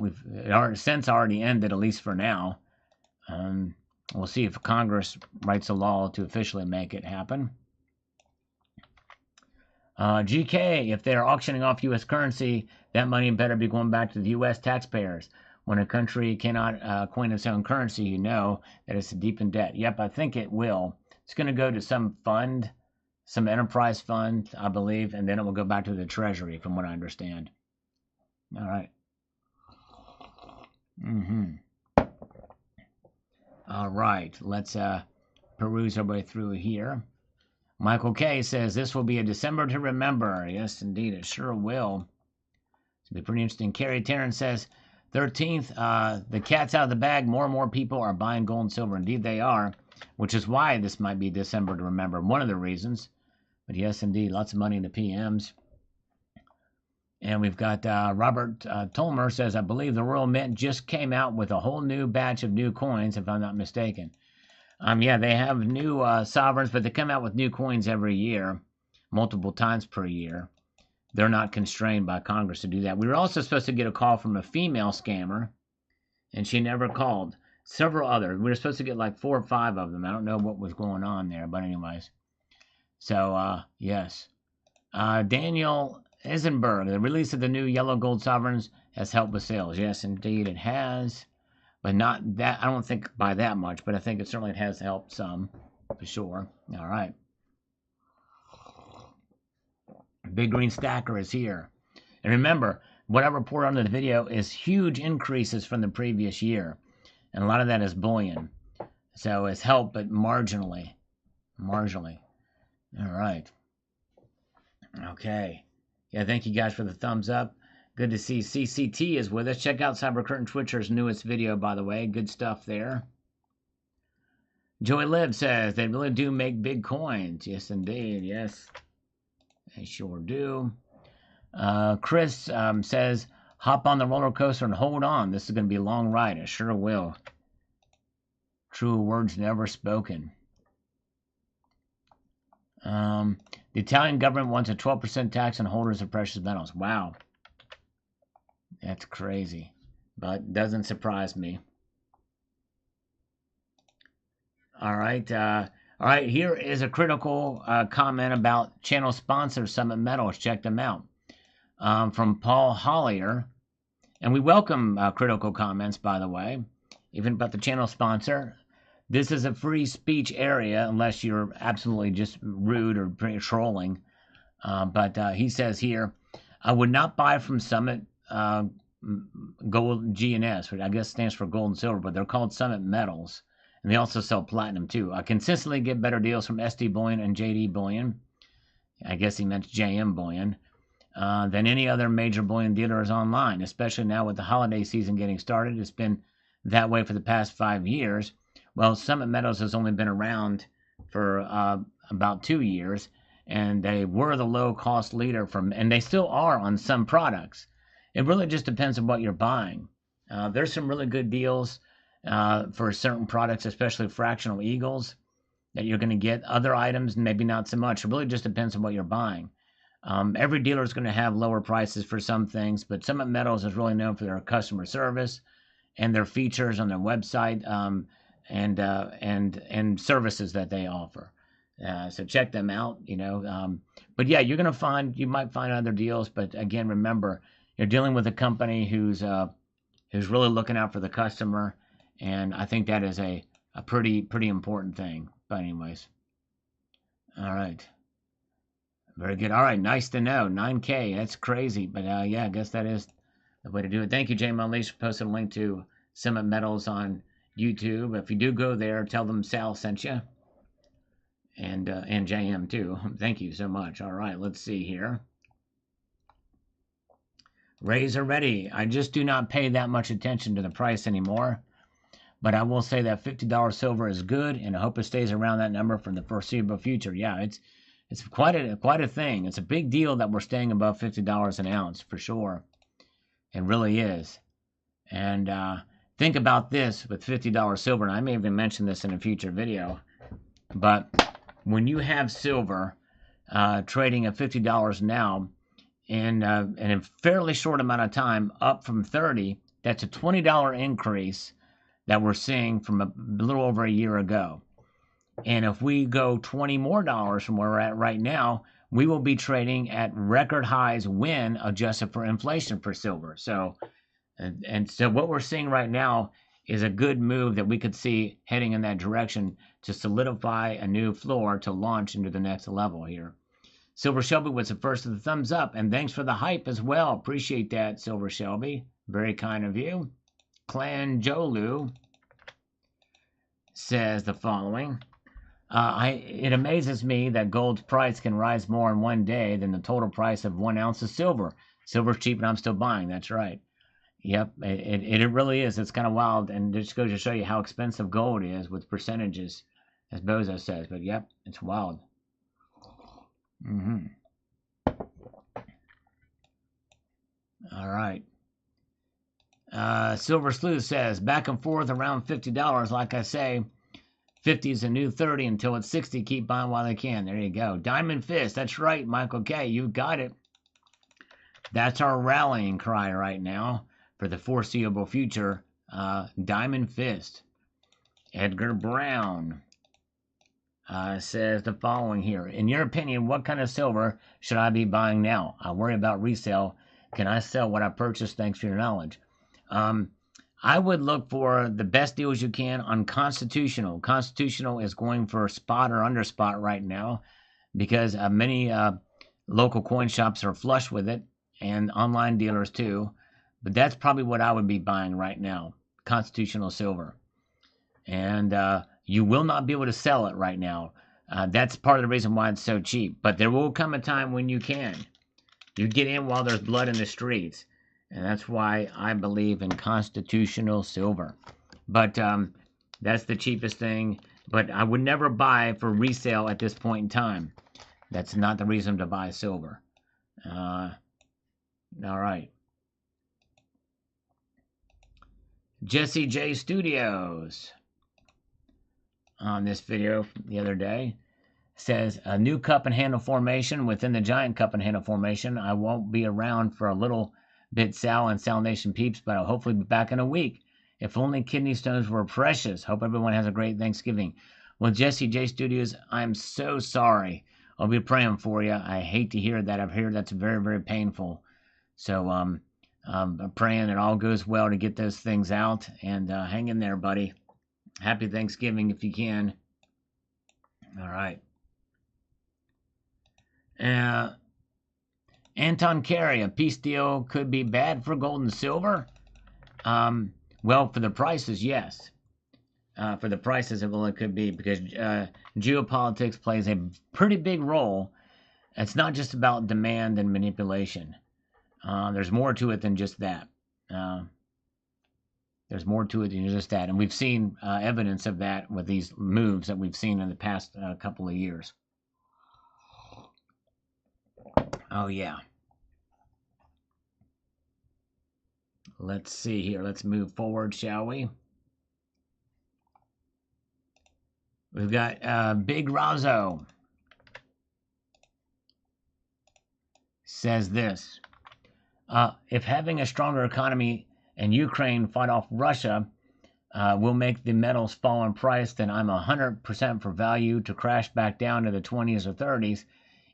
our cent's already ended, at least for now. We'll see if Congress writes a law to officially make it happen. GK, if they're auctioning off U.S. currency, that money better be going back to the U.S. taxpayers. When a country cannot coin its own currency, you know that it's deep in debt. Yep, I think it will. It's going to go to some fund, some enterprise fund, I believe, and then it will go back to the Treasury, from what I understand. All right. All right, let's peruse our way through here. Michael K. says, this will be a December to remember. Yes, indeed, it sure will. It'll be pretty interesting. Carrie Tarrant says, 13th, the cat's out of the bag. More and more people are buying gold and silver. Indeed, they are, which is why this might be December to remember. One of the reasons. But yes, indeed, lots of money in the PMs. And we've got Robert Tolmer says, I believe the Royal Mint just came out with a whole new batch of new coins, if I'm not mistaken. Yeah, they have new sovereigns, but they come out with new coins every year, multiple times per year. They're not constrained by Congress to do that. We were also supposed to get a call from a female scammer, and she never called. Several others. We were supposed to get like 4 or 5 of them. I don't know what was going on there, but anyways. So, yes. Daniel Eisenberg, the release of the new yellow gold sovereigns has helped with sales. Yes, indeed it has. But not that, I don't think by that much, but I think it certainly has helped some, for sure. All right. Big Green Stacker is here. And remember, what I report under the video is huge increases from the previous year. And a lot of that is bullion. So it's helped, but marginally. Marginally. All right. Okay. Yeah, thank you guys for the thumbs up. Good to see CCT is with us. Check out Cyber Curtain Twitcher's newest video, by the way. Good stuff there. Joey Liv says, they really do make big coins. Yes, indeed. Yes. They sure do. Chris says, hop on the roller coaster and hold on. This is going to be a long ride. It sure will. True words never spoken. The Italian government wants a 12% tax on holders of precious metals. Wow. That's crazy. But doesn't surprise me. All right. All right, here is a critical comment about channel sponsor Summit Metals. Check them out. From Paul Hollier. And we welcome critical comments, by the way, even about the channel sponsor. This is a free speech area unless you're absolutely just rude or trolling. But he says here, I would not buy from Summit Gold GNS, which I guess stands for gold and silver, but they're called Summit Metals. And they also sell platinum, too. I consistently get better deals from SD Bullion and JD Bullion. I guess he meant JM Bullion. Than any other major bullion dealers online, especially now with the holiday season getting started. It's been that way for the past 5 years. Well, Summit Metals has only been around for about 2 years, and they were the low-cost leader and they still are on some products. It really just depends on what you're buying. There's some really good deals for certain products, especially fractional eagles, that you're going to get. Other items, maybe not so much. It really just depends on what you're buying. Every dealer is going to have lower prices for some things, but Summit Metals is really known for their customer service and their features on their website and services that they offer. So check them out, But yeah, you might find other deals, but again, remember, you're dealing with a company who's really looking out for the customer. And I think that is a pretty important thing. But anyways. All right. Very good. All right. Nice to know. 9K. That's crazy. But yeah, I guess that is the way to do it. Thank you, James Unleashed, for posting a link to Summit Metals on YouTube. If you do go there, tell them Sal sent you. And JM too. Thank you so much. All right. Let's see here. Rays are ready. I just do not pay that much attention to the price anymore. But I will say that $50 silver is good, and I hope it stays around that number for the foreseeable future. Yeah, it's quite a thing. It's a big deal that we're staying above $50 an ounce, for sure. It really is. And think about this with $50 silver, and I may even mention this in a future video, but when you have silver trading at $50 now, in a fairly short amount of time, up from $30, that's a $20 increase that we're seeing from a little over a year ago. And if we go $20 more from where we're at right now, we will be trading at record highs when adjusted for inflation for silver. So, and so what we're seeing right now is a good move that we could see heading in that direction to solidify a new floor to launch into the next level here. Silver Shelby was the first of the thumbs up, and thanks for the hype as well. Appreciate that, Silver Shelby. Very kind of you. Clan Jolu says the following. It amazes me that gold's price can rise more in one day than the total price of 1 ounce of silver. Silver's cheap and I'm still buying. That's right. Yep, it really is. It's kind of wild, and it just goes to show you how expensive gold is with percentages, as Bozo says. But yep, it's wild. All right. Silver Sleuth says, back and forth around $50. Like I say, 50 is a new 30 until it's 60. Keep buying while they can. There you go. Diamond Fist. That's right, Michael K. You got it. That's our rallying cry right now for the foreseeable future. Diamond Fist. Edgar Brown says the following here. In your opinion, what kind of silver should I be buying now? I worry about resale. Can I sell what I purchased? Thanks for your knowledge. I would look for the best deals you can on Constitutional. Constitutional is going for spot or under spot right now because many local coin shops are flush with it and online dealers too. But that's probably what I would be buying right now, Constitutional silver. And you will not be able to sell it right now. That's part of the reason why it's so cheap. But there will come a time when you can. You get in while there's blood in the streets. And that's why I believe in Constitutional silver. But that's the cheapest thing. But I would never buy for resale at this point in time. That's not the reason to buy silver. All right. Jesse J Studios on this video the other day says a new cup and handle formation within the giant cup and handle formation. I won't be around for a little bit, Sal and Sal Nation peeps, but I'll hopefully be back in a week. If only kidney stones were precious. Hope everyone has a great Thanksgiving. Well, Jesse J Studios, I'm so sorry. I'll be praying for you. I hate to hear that. I've heard that's very, very painful. So I'm praying it all goes well to get those things out. And hang in there, buddy. Happy Thanksgiving if you can. All right. Anton Carey, a peace deal could be bad for gold and silver. Well, for the prices, yes. For the prices, it could be because geopolitics plays a pretty big role. It's not just about demand and manipulation. There's more to it than just that. There's more to it than just that. And we've seen evidence of that with these moves that we've seen in the past couple of years. Oh, yeah. Let's see here. Let's move forward, shall we? We've got Big Razzo. Says this. If having a stronger economy and Ukraine fight off Russia will make the metals fall in price, then I'm 100% for value to crash back down to the 20s or 30s.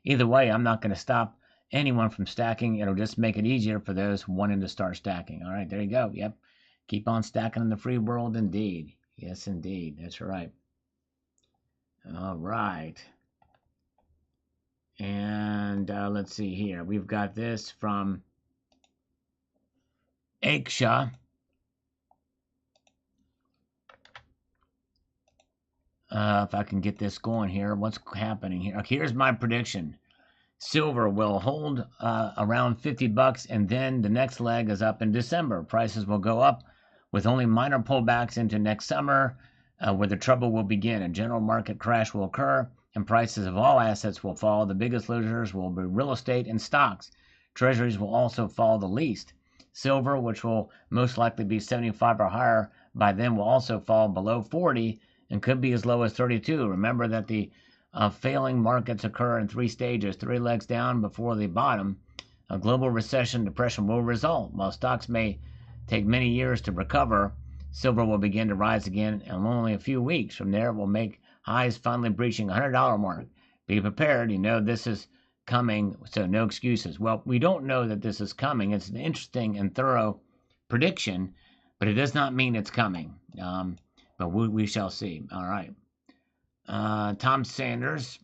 Either way, I'm not going to stop anyone from stacking. It'll just make it easier for those wanting to start stacking. All right, there you go. Yep. Keep on stacking in the free world, indeed. Yes, indeed. That's right. All right. And let's see here. We've got this from Aksha. If I can get this going here, what's happening here? Okay, here's my prediction. Silver will hold around $50, and then the next leg is up in December. Prices will go up with only minor pullbacks into next summer, where the trouble will begin. A general market crash will occur, and prices of all assets will fall. The biggest losers will be real estate and stocks. Treasuries will also fall the least. Silver, which will most likely be 75 or higher by then, will also fall below 40 and could be as low as 32. Remember that the failing markets occur in 3 stages, 3 legs down before the bottom. A global recession, depression will result. While stocks may take many years to recover, silver will begin to rise again in only a few weeks. From there, it will make highs, finally breaching $100 mark. Be prepared. You know this is coming, so no excuses. Well, we don't know that this is coming. It's an interesting and thorough prediction, but it does not mean it's coming. But we shall see. All right. Tom Sanders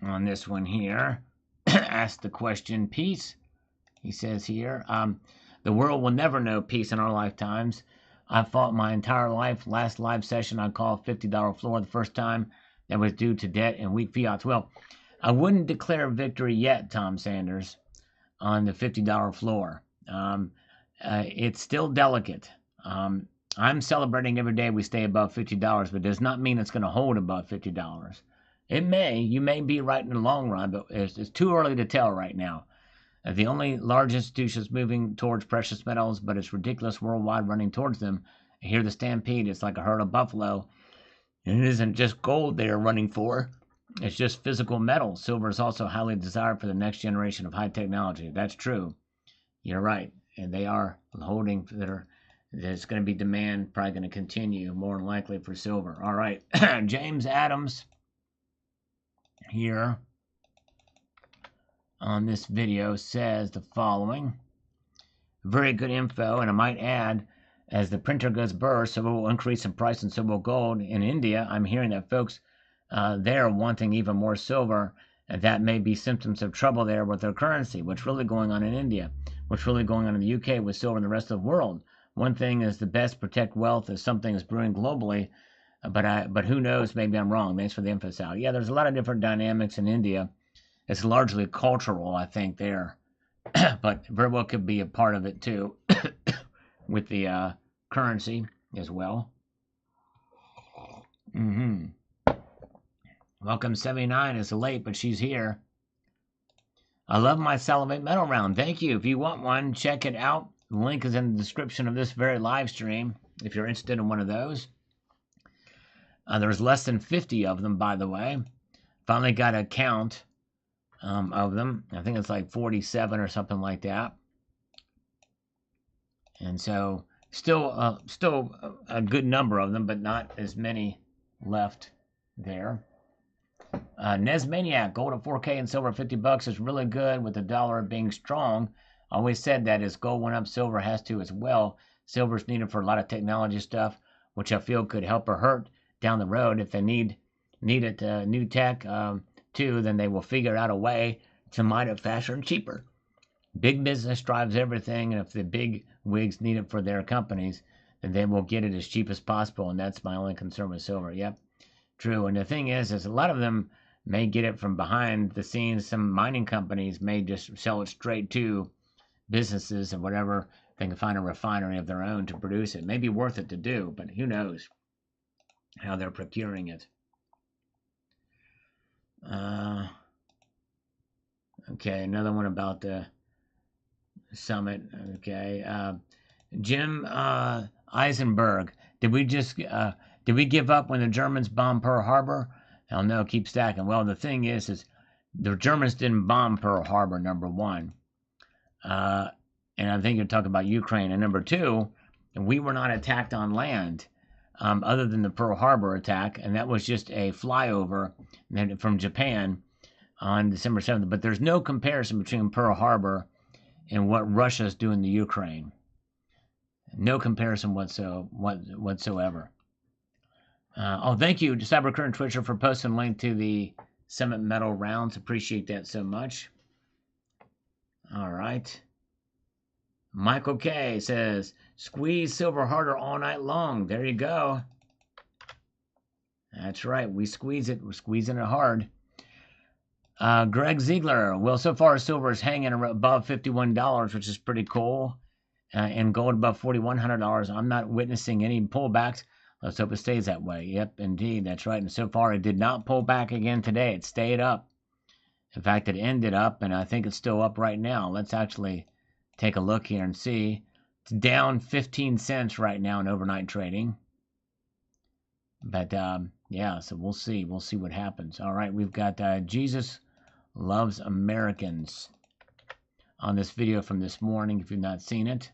on this one here asked the question, peace. He says here, the world will never know peace in our lifetimes. I fought my entire life. Last live session, I called $50 floor the first time. That was due to debt and weak fiats. Well, I wouldn't declare victory yet, Tom Sanders, on the $50 floor. it's still delicate. I'm celebrating every day we stay above $50, but it does not mean it's going to hold above $50. It may. You may be right in the long run, but it's too early to tell right now. The only large institutions moving towards precious metals, but it's ridiculous worldwide running towards them. I hear the stampede. It's like a herd of buffalo. And it isn't just gold they are running for. It's just physical metal. Silver is also highly desired for the next generation of high technology. That's true. You're right. And they are holding there's going to be demand, probably going to continue more than likely for silver. All right. James Adams here on this video says the following. Very good info, and I might add, as the printer goes burst, silver will increase in price and so will gold. In India, I'm hearing that folks there are wanting even more silver, and that may be symptoms of trouble there with their currency. What's really going on in India? What's really going on in the UK with silver and the rest of the world? One thing is the best protect wealth if something is brewing globally, but who knows? Maybe I'm wrong. Thanks for the info, Sal. Yeah, there's a lot of different dynamics in India. It's largely cultural, I think, there, but very well could be a part of it too, with the currency as well. Welcome 79 is late, but she's here. I love my Salivate Metal Round. Thank you. If you want one, check it out. The link is in the description of this very live stream if you're interested in one of those. There's less than 50 of them, by the way. Finally got a count of them. I think it's like 47 or something like that. And so still a good number of them, but not as many left there. Nesmaniac, gold at 4K and silver at $50 is really good with the dollar being strong. I always said that as gold went up, silver has to as well. Silver is needed for a lot of technology stuff, which I feel could help or hurt down the road. If they need it, new tech too, then they will figure out a way to mine it faster and cheaper. Big business drives everything, and if the big wigs need it for their companies, then they will get it as cheap as possible, and that's my only concern with silver. Yep, true. And the thing is a lot of them may get it from behind the scenes. Some mining companies may just sell it straight to businesses and whatever. They can find a refinery of their own to produce it. It may be worth it to do, but who knows how they're procuring it. Okay, another one about the summit. Okay, Jim Eisenberg. Did we give up when the Germans bombed Pearl Harbor? Hell no, keep stacking. Well, the thing is the Germans didn't bomb Pearl Harbor, number one. And I think you're talking about Ukraine. And number two, we were not attacked on land, other than the Pearl Harbor attack, and that was just a flyover from Japan on December 7th. But there's no comparison between Pearl Harbor and what Russia's doing to Ukraine. No comparison whatsoever. Thank you, Cybercurrent Twitcher, for posting a link to the Summit Metal Rounds. Appreciate that so much. All right. Michael K says, squeeze silver harder all night long. There you go. That's right. We squeeze it. We're squeezing it hard. Greg Ziegler. Well, so far silver is hanging above $51, which is pretty cool. And gold above $4,100. I'm not witnessing any pullbacks. Let's hope it stays that way. Yep, indeed. That's right. And so far it did not pull back again today. It stayed up. In fact, it ended up, and I think it's still up right now. Let's actually take a look here and see. It's down 15 cents right now in overnight trading. But, yeah, so we'll see. We'll see what happens. All right, we've got Jesus Loves Americans on this video from this morning, if you've not seen it.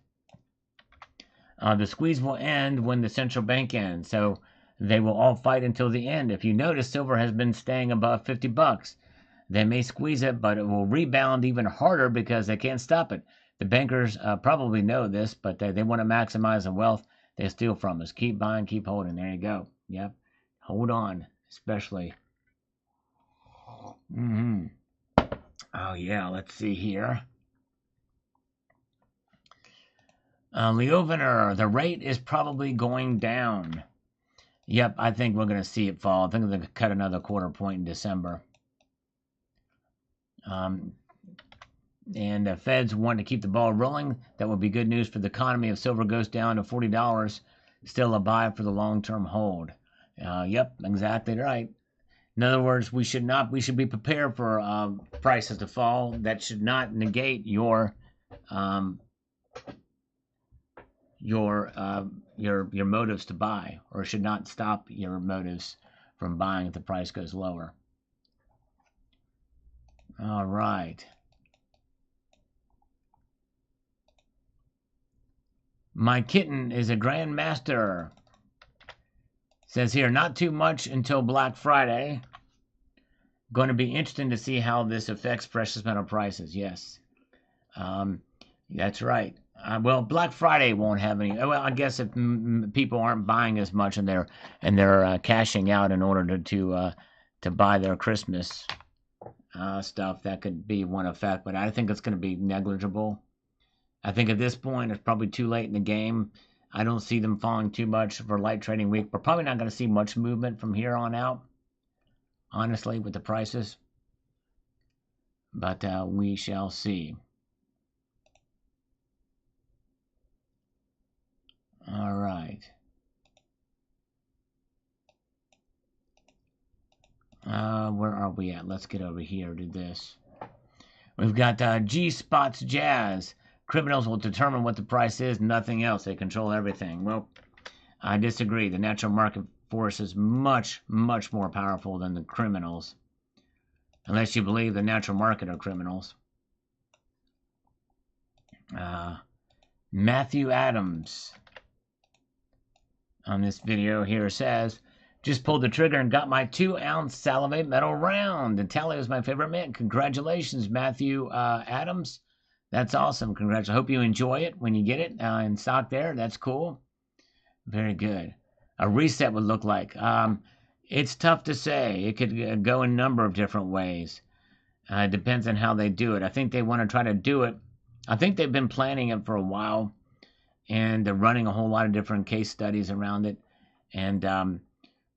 The squeeze will end when the central bank ends, so they will all fight until the end. If you notice, silver has been staying above $50. They may squeeze it, but it will rebound even harder because they can't stop it. The bankers probably know this, but they want to maximize the wealth they steal from us. Keep buying, keep holding. There you go. Yep. Hold on, especially. Oh, yeah, let's see here. Leovener, the rate is probably going down. Yep, I think we're going to see it fall. I think they're going to cut another quarter point in December. And the Feds want to keep the ball rolling. That would be good news for the economy if silver goes down to $40. Still a buy for the long-term hold. Yep, exactly right. In other words, we should be prepared for prices to fall. That should not negate your motives to buy, or should not stop your motives from buying if the price goes lower. All right. My kitten is a grandmaster. Says here, not too much until Black Friday. Going to be interesting to see how this affects precious metal prices. Yes, that's right. Well, Black Friday won't have any. Well, I guess if people aren't buying as much and they're cashing out in order to buy their Christmas stuff, that could be one effect. But I think it's going to be negligible. I think at this point it's probably too late in the game. I don't see them falling too much for light trading week. We're probably not going to see much movement from here on out, honestly, with the prices. But we shall see. All right. Where are we at? Let's get over here to this. We've got G-Spots Jazz. Criminals will determine what the price is, nothing else. They control everything. Well, I disagree. The natural market force is much, much more powerful than the criminals. Unless you believe the natural market are criminals. Matthew Adams on this video here says, just pulled the trigger and got my 2-ounce salivate metal round. The tally was my favorite mint. Congratulations, Matthew Adams. That's awesome. Congrats. I hope you enjoy it when you get it in stock there. That's cool. Very good. A reset would look like. It's tough to say. It could go a number of different ways. It depends on how they do it. I think they want to try to do it. I think they've been planning it for a while, and they're running a whole lot of different case studies around it, and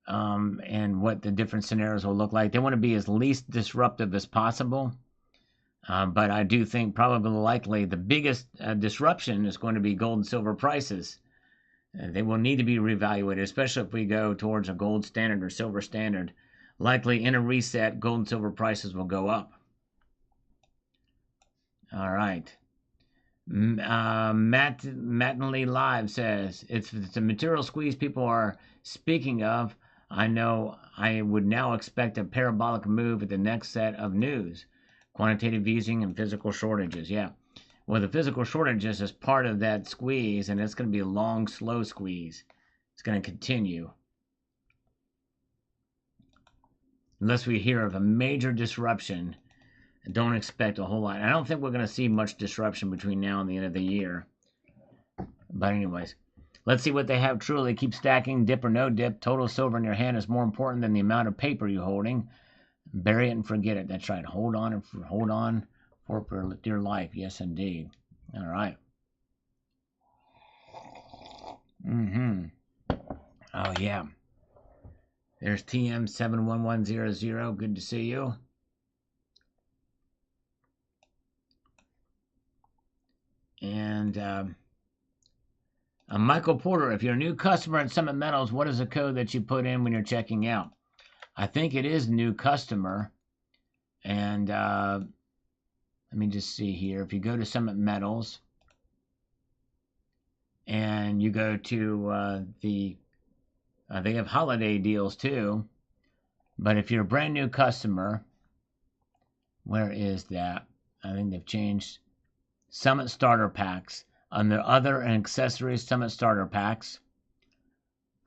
what the different scenarios will look like. They want to be as least disruptive as possible. But I do think probably likely the biggest disruption is going to be gold and silver prices. They will need to be reevaluated, especially if we go towards a gold standard or silver standard. Likely in a reset, gold and silver prices will go up. All right. Mattingly Live says, it's the material squeeze people are speaking of. I know I would now expect a parabolic move at the next set of news. Quantitative easing and physical shortages. Yeah. Well, the physical shortages is part of that squeeze, and it's going to be a long, slow squeeze. It's going to continue. Unless we hear of a major disruption, don't expect a whole lot. I don't think we're going to see much disruption between now and the end of the year. But anyways, let's see what they have truly. Keep stacking, dip or no dip. Total silver in your hand is more important than the amount of paper you're holding. Bury it and forget it. That's right. Hold on for dear life. Yes, indeed. All right. Oh, yeah. There's TM71100. Good to see you. And Michael Porter, if you're a new customer at Summit Metals, what is the code that you put in when you're checking out? I think it is new customer. And let me just see here. If you go to Summit Metals and you go to they have holiday deals too. But if you're a brand new customer, where is that? I think they've changed Summit Starter Packs. Under other and accessories, Summit Starter Packs,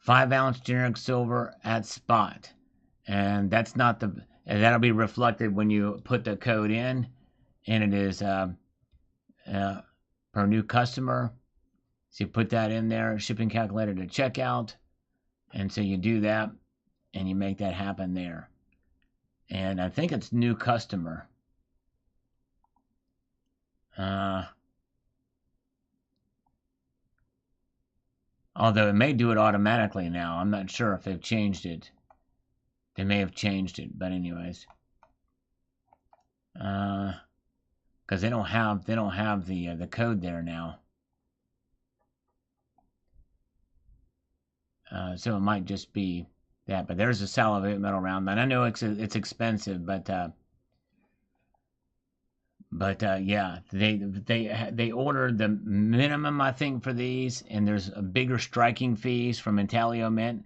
5-ounce generic silver at spot. And that's not that'll be reflected when you put the code in, and it is per new customer. So you put that in there, shipping calculator to checkout, and so you do that, and you make that happen there. And I think it's new customer. Although it may do it automatically now. I'm not sure if they've changed it. They may have changed it, but anyways. because they don't have the code there now. So it might just be that. But there's a salivate metal round, and I know it's expensive, but yeah, they ordered the minimum, I think, for these, and there's a bigger striking fees from Intaglio Mint.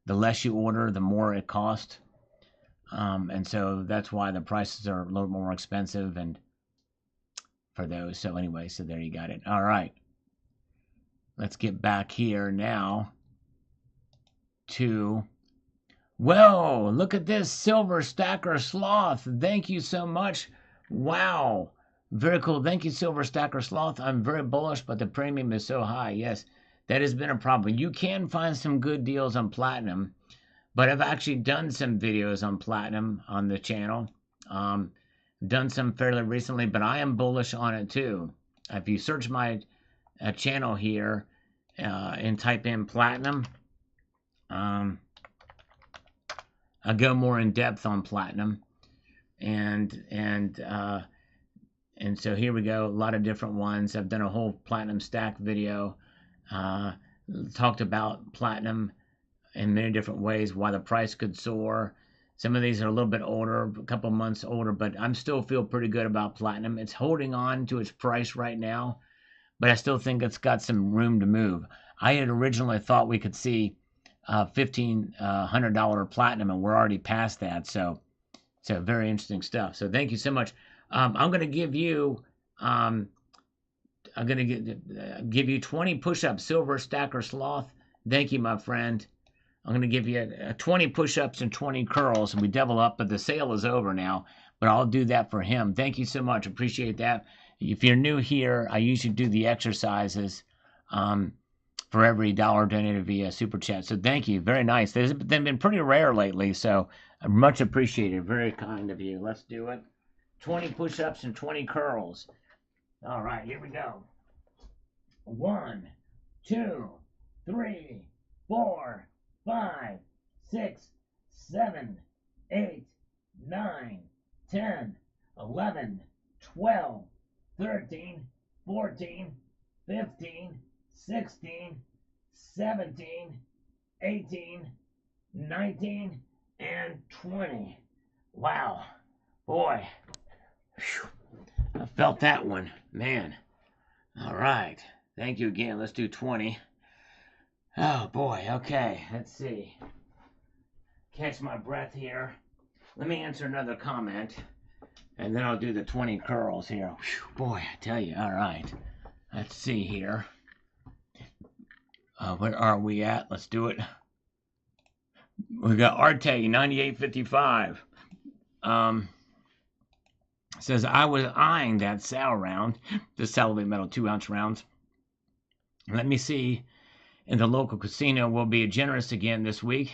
The less you order, the more it costs, and so that's why the prices are a little more expensive and for those. So anyway, so there you got it. All right, let's get back here now to, whoa, look at this silver stacker sloth. Thank you so much. Wow, very cool. Thank you, Silver Stacker Sloth. I'm very bullish, but the premium is so high. Yes, that has been a problem. You can find some good deals on platinum, but I've actually done some videos on platinum on the channel. Done some fairly recently, but I am bullish on it too. If you search my channel here and type in platinum, I go more in depth on platinum. And so here we go, a lot of different ones. I've done a whole platinum stack video, talked about platinum in many different ways, why the price could soar. Some of these are a little bit older, a couple months older, but I'm still feel pretty good about platinum. It's holding on to its price right now, but I still think it's got some room to move. I had originally thought we could see $1,500 platinum, and we're already past that, so very interesting stuff. So thank you so much. I'm going to give you, give you 20 push-ups, Silver Stacker Sloth. Thank you, my friend. I'm going to give you 20 push-ups and 20 curls, and we double up, but the sale is over now. But I'll do that for him. Thank you so much. Appreciate that. If you're new here, I usually do the exercises for every dollar donated via Super Chat. So thank you. Very nice. They've been pretty rare lately, so much appreciated. Very kind of you. Let's do it. 20 push-ups and 20 curls. All right, here we go. 1, 2, 3, 4, 5, 6, 7, 8, 9, 10, 11, 12, 13, 14, 15, 16, 17, 18, 19, and 20. Wow. Boy. Whew. I felt that one. Man. All right. Thank you again. Let's do 20. Oh, boy. Okay. Let's see. Catch my breath here. Let me answer another comment, and then I'll do the 20 curls here. Whew. Boy, I tell you. All right. Let's see here. Where are we at? Let's do it. We got Arte 9855. Says, I was eyeing that Sal round, the salivate metal 2-ounce rounds. Let me see. In the local casino will be generous again this week,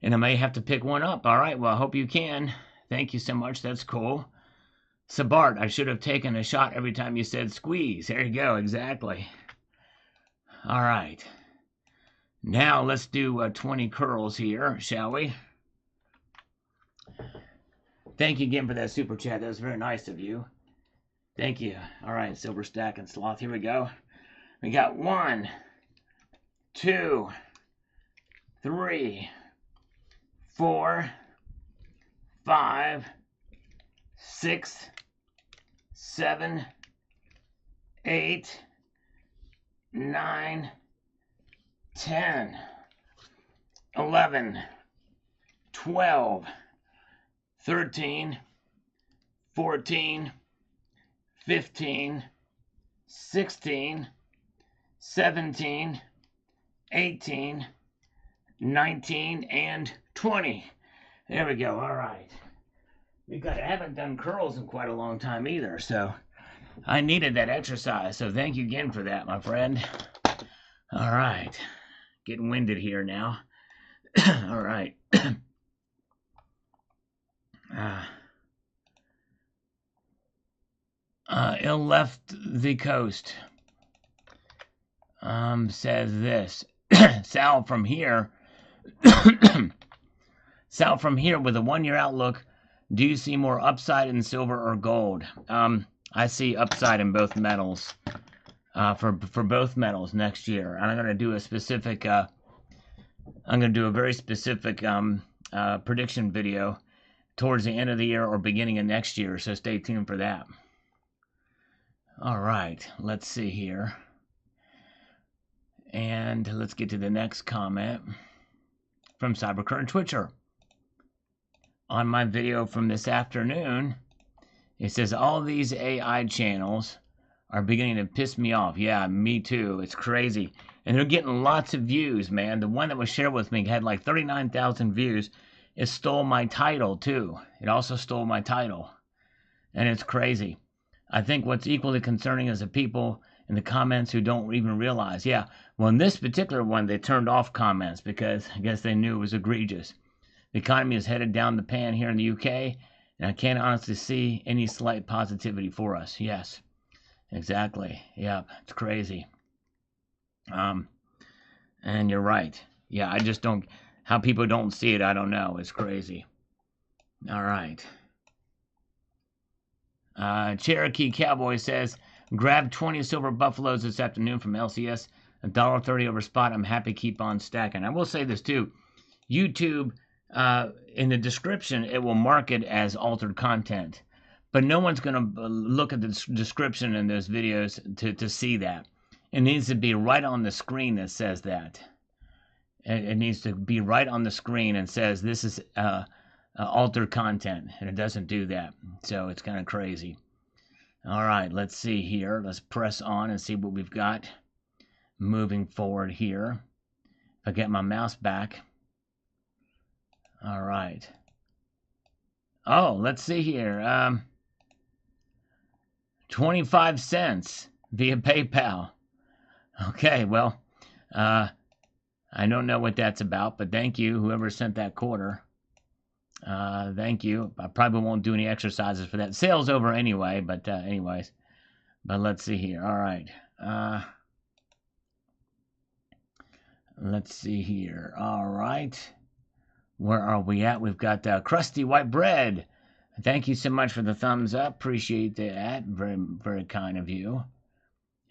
and I may have to pick one up. All right, well, I hope you can. Thank you so much. That's cool. Sabart, I should have taken a shot every time you said squeeze. There you go. Exactly. All right. Now let's do 20 curls here, shall we? Thank you again for that super chat. That was very nice of you. Thank you. All right, Silver Stack and Sloth. Here we go. We got 1, 2, 3, 4, 5, 6, 7, 8, 9, 10, 11, 12, 13, 14, 15, 16, 17, 18, 19, and 20. There we go. All right. I haven't done curls in quite a long time either, so I needed that exercise. So thank you again for that, my friend. All right. Getting winded here now. All right. Ill left the coast. Says this. Sal from here. Sal from here with a 1-year outlook. Do you see more upside in silver or gold? I see upside in both metals, for both metals next year. And I'm going to do a specific, I'm going to do a very specific prediction video towards the end of the year or beginning of next year. So stay tuned for that. All right, let's see here. And let's get to the next comment from Cybercurrent Twitcher. On my video from this afternoon, it says, all these AI channels are beginning to piss me off. Yeah, me too. It's crazy. And they're getting lots of views, man. The one that was shared with me had like 39,000 views. It stole my title, too. It also stole my title. And it's crazy. I think what's equally concerning is the people in the comments who don't even realize. Yeah, well, in this particular one, they turned off comments because I guess they knew it was egregious. The economy is headed down the pan here in the UK, and I can't honestly see any slight positivity for us. Yes, exactly. Yeah, it's crazy. And you're right. Yeah, I just don't, how people don't see it, I don't know. It's crazy. All right. Cherokee Cowboy says, grab 20 silver buffaloes this afternoon from LCS, $1.30 over spot. I'm happy, keep on stacking. I will say this too. YouTube, in the description, it will mark it as altered content. But no one's going to look at the description in those videos to see that. It needs to be right on the screen that says that. It needs to be right on the screen and says this is altered content, and it doesn't do that. So it's kind of crazy. All right, let's see here. Let's press on and see what we've got moving forward here. If I get my mouse back. All right. Oh, let's see here. 25 cents via PayPal. Okay, well, I don't know what that's about, but thank you, whoever sent that quarter. Thank you. I probably won't do any exercises for that. Sale's over anyway, but anyways. But let's see here. All right. Let's see here. All right. Where are we at? We've got Crusty White Bread. Thank you so much for the thumbs up. Appreciate that. Very, very kind of you.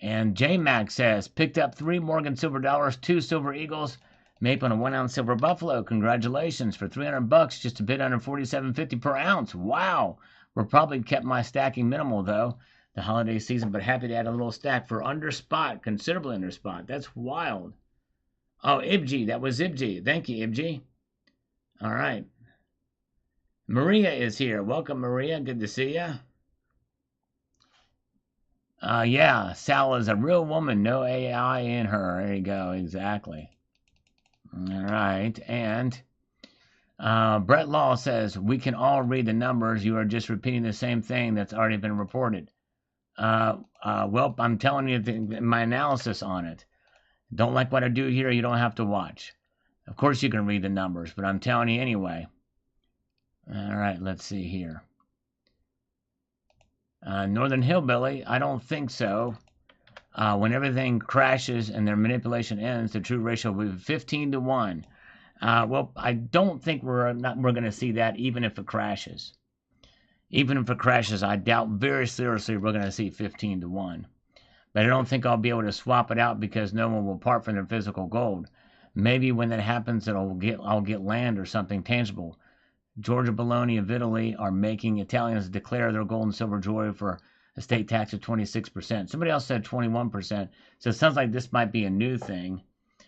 And J-Mac says, picked up 3 Morgan silver dollars, 2 silver eagles, Mape on a 1-ounce silver buffalo. Congratulations for $300, just a bit under $47.50 per ounce. Wow. We're probably kept my stacking minimal, though, the holiday season, but happy to add a little stack for under spot, considerably under spot. That's wild. Oh, Ibji. That was Ibji. Thank you, Ibji. All right. Maria is here. Welcome, Maria. Good to see you. Yeah, Sal is a real woman. No AI in her. There you go. Exactly. All right. And Brett Law says, we can all read the numbers. You are just repeating the same thing that's already been reported. Well, I'm telling you my analysis on it. Don't like what I do here, you don't have to watch. Of course you can read the numbers, but I'm telling you anyway. All right, let's see here. Northern Hillbilly, I don't think so. When everything crashes and their manipulation ends, the true ratio will be 15 to 1. Well, I don't think we're going to see that even if it crashes. Even if it crashes, I doubt very seriously we're going to see 15 to 1. But I don't think I'll be able to swap it out because no one will part from their physical gold. Maybe when that happens, I'll get land or something tangible. Georgia Bologna of Italy are making Italians declare their gold and silver jewelry for a state tax of 26%. Somebody else said 21%. So it sounds like this might be a new thing.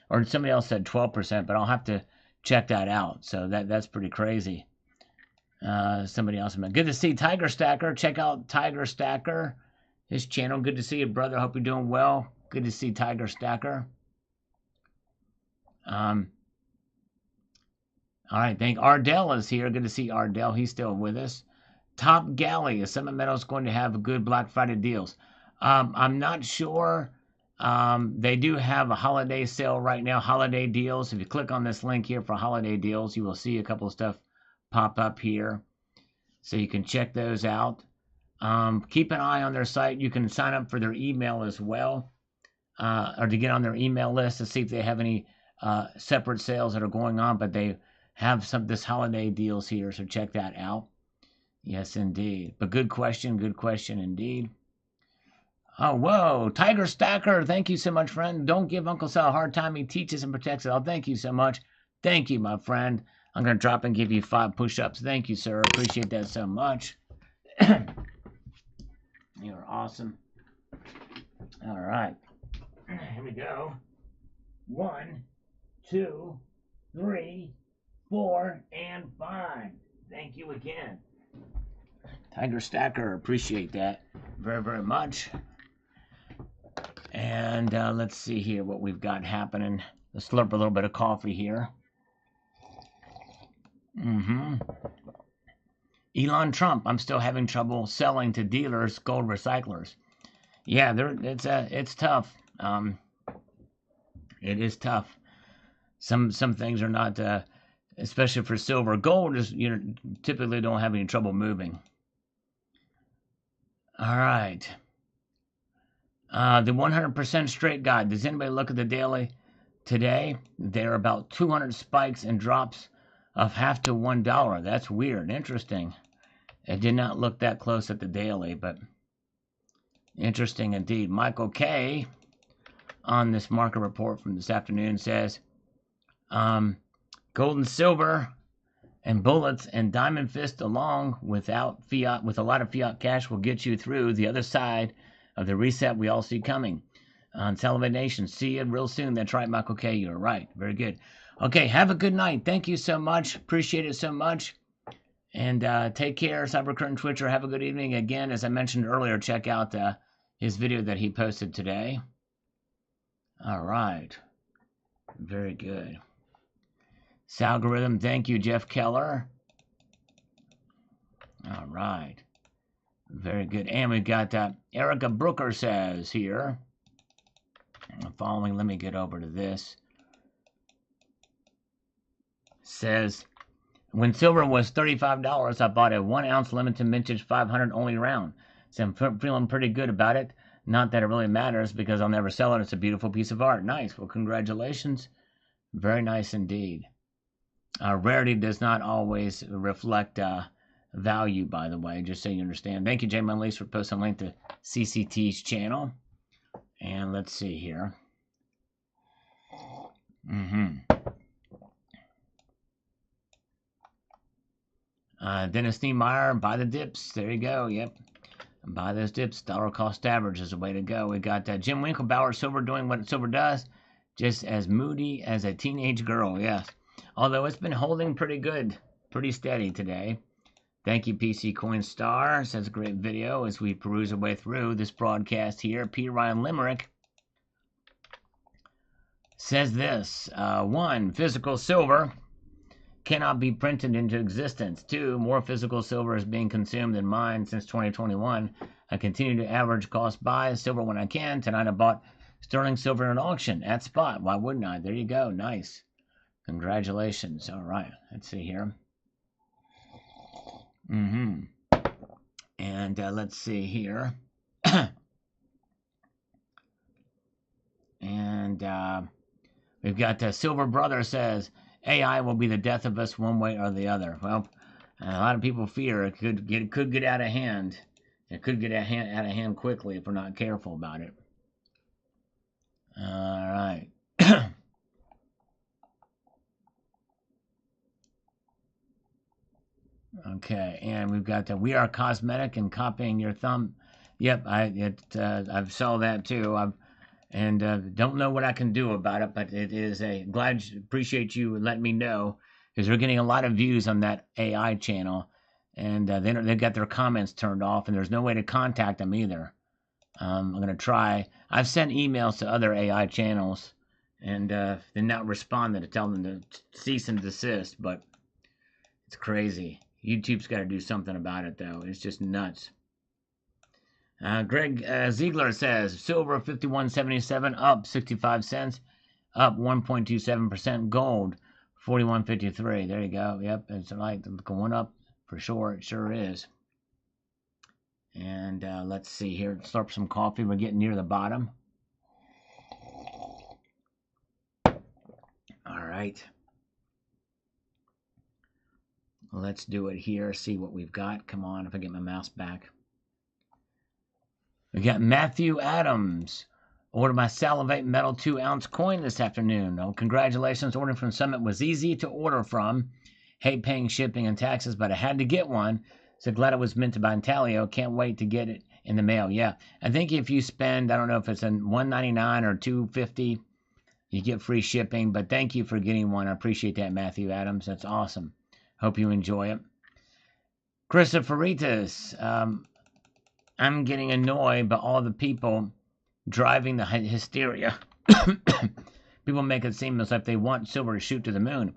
Or somebody else said 12%, but I'll have to check that out. So that's pretty crazy. Somebody else. Good to see Tiger Stacker. Check out Tiger Stacker. His channel. Good to see you, brother. Hope you're doing well. Good to see Tiger Stacker. All right, Ardell is here. Good to see Ardell. He's still with us. Top Galley. Is Summit Metals going to have good Black Friday deals? I'm not sure. They do have a holiday sale right now, holiday deals. If you click on this link here for holiday deals, you will see a couple of stuff pop up here. So you can check those out. Keep an eye on their site. You can sign up for their email as well, or to get on their email list to see if they have any separate sales that are going on. But they have this holiday deals here, so check that out. Yes, indeed. But good question indeed. Oh, whoa. Tiger Stacker, thank you so much, friend. Don't give Uncle Sal a hard time. He teaches and protects it all. Thank you so much. Thank you, my friend. I'm going to drop and give you 5 push-ups. Thank you, sir. Appreciate that so much. You're awesome. All right. Here we go. 1, 2, 3, 4, and 5. Thank you again. Tiger Stacker, appreciate that very, very much. And let's see here what we've got happening. Let's slurp a little bit of coffee here. Elon Trump, I'm still having trouble selling to dealers, gold recyclers. Yeah, it's tough. It is tough. Some things are not, especially for silver. Gold is, typically don't have any trouble moving. All right. The 100% straight guide. Does anybody look at the daily today? There are about 200 spikes and drops of half to $1. That's weird. Interesting. I did not look that close at the daily, but interesting indeed. Michael K. on this market report from this afternoon says, gold and silver and bullets and diamond fist along with a lot of fiat cash will get you through the other side of the reset we all see coming. On Salivate Nation, see you real soon. That's right, Michael K. You're right. Very good. Okay, have a good night. Thank you so much. Appreciate it so much. And take care, Cyber Curtain Twitcher. Have a good evening. Again, as I mentioned earlier, check out his video that he posted today. All right. Very good. Salgorithm, thank you, Jeff Keller. All right. Very good. And we've got Erica Brooker says here. Following, let me get over to this. Says, when silver was $35, I bought a 1 ounce limited vintage 500 only round. So I'm feeling pretty good about it. Not that it really matters because I'll never sell it. It's a beautiful piece of art. Nice. Well, congratulations. Very nice indeed. Rarity does not always reflect value, by the way, just so you understand. Thank you, J. Manlease, for posting a link to CCT's channel. And let's see here. Dennis Niemeyer, buy the dips. There you go. Yep. Buy those dips. Dollar cost average is the way to go. We got Jim Winklebauer, silver doing what silver does. Just as moody as a teenage girl. Yes. Although it's been holding pretty good. Pretty steady today. Thank you, PC Coinstar. Says a great video as we peruse our way through this broadcast here. P. Ryan Limerick says this. 1. Physical silver cannot be printed into existence. 2. More physical silver is being consumed than mined since 2021. I continue to average cost buy silver when I can. Tonight I bought sterling silver in an auction at spot. Why wouldn't I? There you go. Nice. Congratulations. All right. Let's see here. And let's see here. And we've got Silver Brother says, AI will be the death of us one way or the other. Well, a lot of people fear it could get out of hand. It could get out of hand quickly if we're not careful about it. All right. Okay, and we've got We Are Cosmetic and copying your thumb. Yep, I saw that too. Don't know what I can do about it, but it is appreciate you letting me know because we're getting a lot of views on that AI channel, and they've got their comments turned off, and there's no way to contact them either. I'm gonna try. I've sent emails to other AI channels, and they're not responding to tell them to cease and desist, but it's crazy. YouTube's got to do something about it, though. It's just nuts. Greg Ziegler says, silver 51.77, up 65 cents, up 1.27%. Gold 41.53. There you go. Yep, it's like going up for sure. It sure is. And let's see here. Slurp some coffee. We're getting near the bottom. All right. Let's do it here. See what we've got. Come on, if I get my mouse back. We We got Matthew Adams. Ordered my Salivate Metal 2-ounce coin this afternoon. Oh, congratulations. Ordering from Summit was easy to order from. Hate paying shipping and taxes, but I had to get one. So glad it was meant to buy in Talio. Can't wait to get it in the mail. Yeah, I think if you spend, I don't know if it's $1.99 or $2.50, you get free shipping. But thank you for getting one. I appreciate that, Matthew Adams. That's awesome. Hope you enjoy it. Christophoritas. I'm getting annoyed by all the people driving the hysteria. People make it seem as if they want silver to shoot to the moon.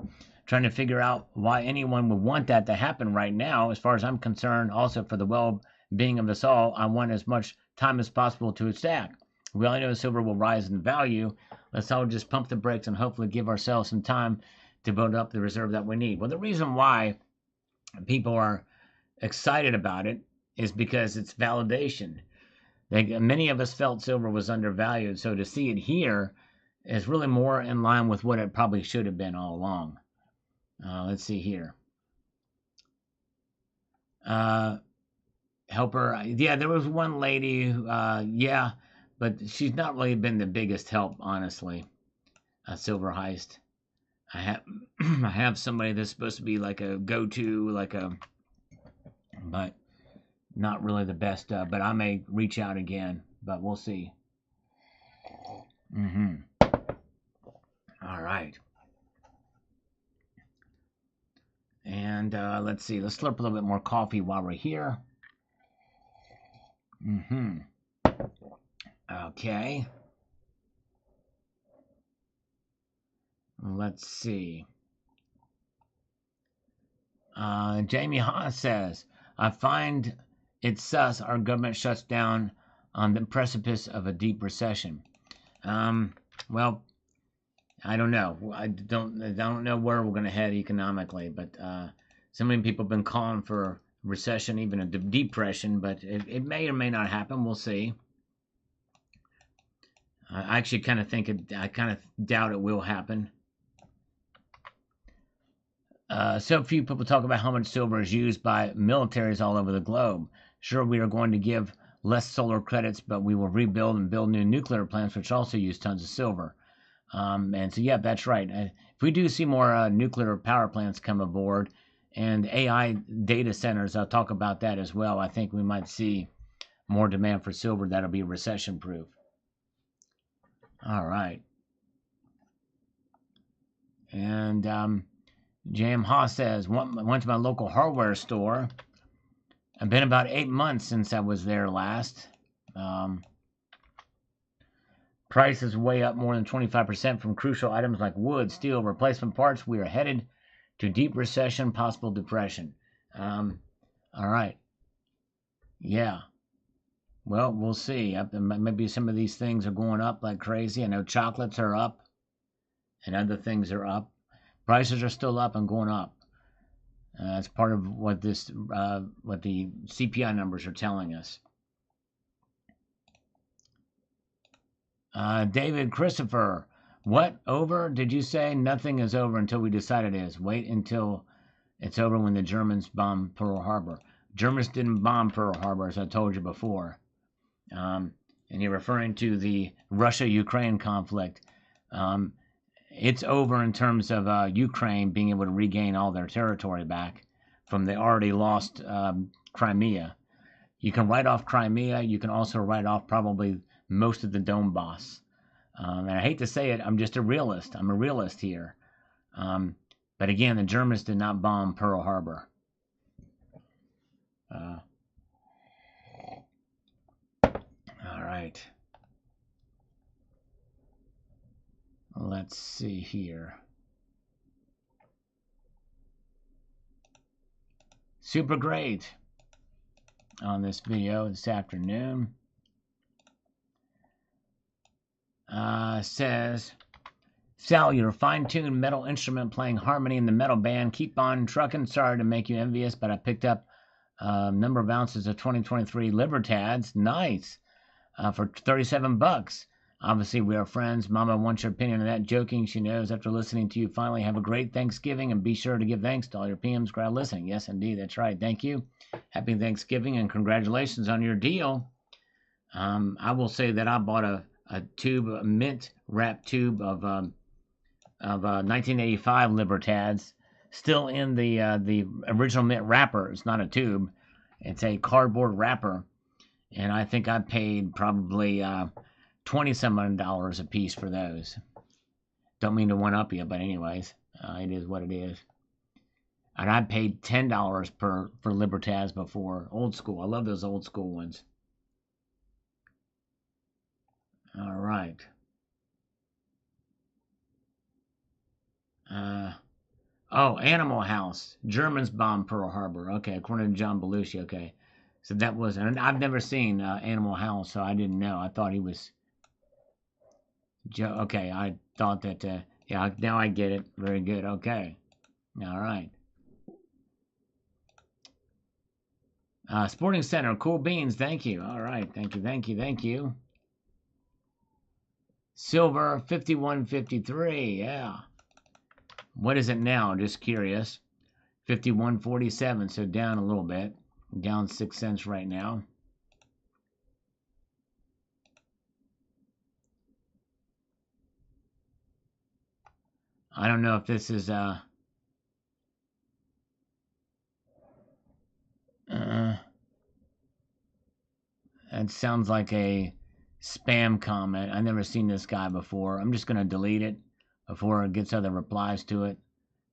Trying to figure out why anyone would want that to happen right now. As far as I'm concerned, also for the well-being of us all, I want as much time as possible to stack. We all know silver will rise in value. Let's all just pump the brakes and hopefully give ourselves some time to build up the reserve that we need. Well, the reason why people are excited about it is because it's validation. Many of us felt silver was undervalued, so to see it here is really more in line with what it probably should have been all along. Let's see here. Helper. Yeah, there was one lady who, yeah, but she's not really been the biggest help, honestly. Silver Heist. I have somebody that's supposed to be like a go-to, but not really the best. But I may reach out again, but we'll see. All right. And let's see. Let's slurp a little bit more coffee while we're here. Okay. Let's see. Jamie Haas says, I find it sus our government shuts down on the precipice of a deep recession. Well, I don't know. I don't know where we're going to head economically, but so many people have been calling for recession, even a depression, but it may or may not happen. We'll see. I actually kind of I kind of doubt it will happen. So few people talk about how much silver is used by militaries all over the globe. Sure, we are going to give less solar credits, but we will rebuild and build new nuclear plants, which also use tons of silver. And so, yeah, that's right. If we do see more nuclear power plants come aboard and AI data centers, I'll talk about that as well. I think we might see more demand for silver that'll be recession proof. All right. And J.M. Haas says, went to my local hardware store. It's been about 8 months since I was there last. Price is way up more than 25% from crucial items like wood, steel, replacement parts. We are headed to deep recession, possible depression. All right. Yeah. Well, we'll see. Maybe some of these things are going up like crazy. I know chocolates are up and other things are up. Prices are still up and going up. That's part of what the CPI numbers are telling us. David Christopher, what over? Did you say nothing is over until we decide it is? Wait until it's over when the Germans bomb Pearl Harbor. Germans didn't bomb Pearl Harbor, as I told you before. And you're referring to the Russia-Ukraine conflict. It's over in terms of Ukraine being able to regain all their territory back from the already lost Crimea. You can write off Crimea. You can also write off probably most of the Donbass. And I hate to say it, I'm just a realist. I'm a realist here. But again, the Germans did not bomb Pearl Harbor. All right. Let's see here. Super great on this video this afternoon. Says, Sal, your fine-tuned metal instrument playing harmony in the metal band. Keep on trucking. Sorry to make you envious, but I picked up a number of ounces of 2023 Libertads. Nice. For $37. Obviously, we are friends. Mama wants your opinion on that. Joking, she knows after listening to you. Finally, have a great Thanksgiving, and be sure to give thanks to all your PMs crowd listening. Yes, indeed, that's right. Thank you. Happy Thanksgiving, and congratulations on your deal. I will say that I bought a tube, a mint wrap tube of 1985 Libertads, still in the original mint wrapper. It's not a tube; it's a cardboard wrapper, and I think I paid probably $20-some a piece for those. Don't mean to one up you, but anyways, it is what it is. And I paid $10 for Libertads before. Old school. I love those old school ones. All right. Oh, Animal House. Germans bombed Pearl Harbor. Okay, according to John Belushi. Okay. So that was, and I've never seen Animal House, so I didn't know. I thought he was. Okay, I thought that. Yeah, now I get it. Very good. Okay. All right. Sporting Center, cool beans. Thank you. All right. Thank you. Thank you. Thank you. Silver 51.53. Yeah. What is it now? Just curious. 51.47. So down a little bit. Down 6 cents right now. I don't know if this is it sounds like a spam comment. I've never seen this guy before. I'm just going to delete it before it gets other replies to it,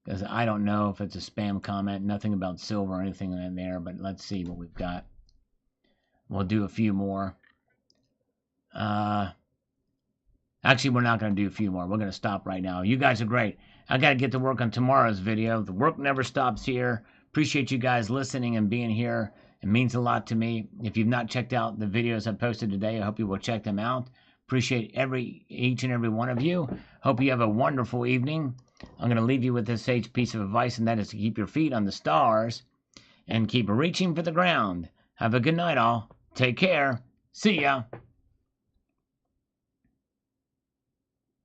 because I don't know if it's a spam comment. Nothing about silver or anything in there, but let's see what we've got. We'll do a few more. Actually, we're not going to do a few more. We're going to stop right now. You guys are great. I got to get to work on tomorrow's video. The work never stops here. Appreciate you guys listening and being here. It means a lot to me. If you've not checked out the videos I posted today, I hope you will check them out. Appreciate each and every one of you. Hope you have a wonderful evening. I'm going to leave you with this sage piece of advice, and that is to keep your feet on the stars and keep reaching for the ground. Have a good night, all. Take care. See ya.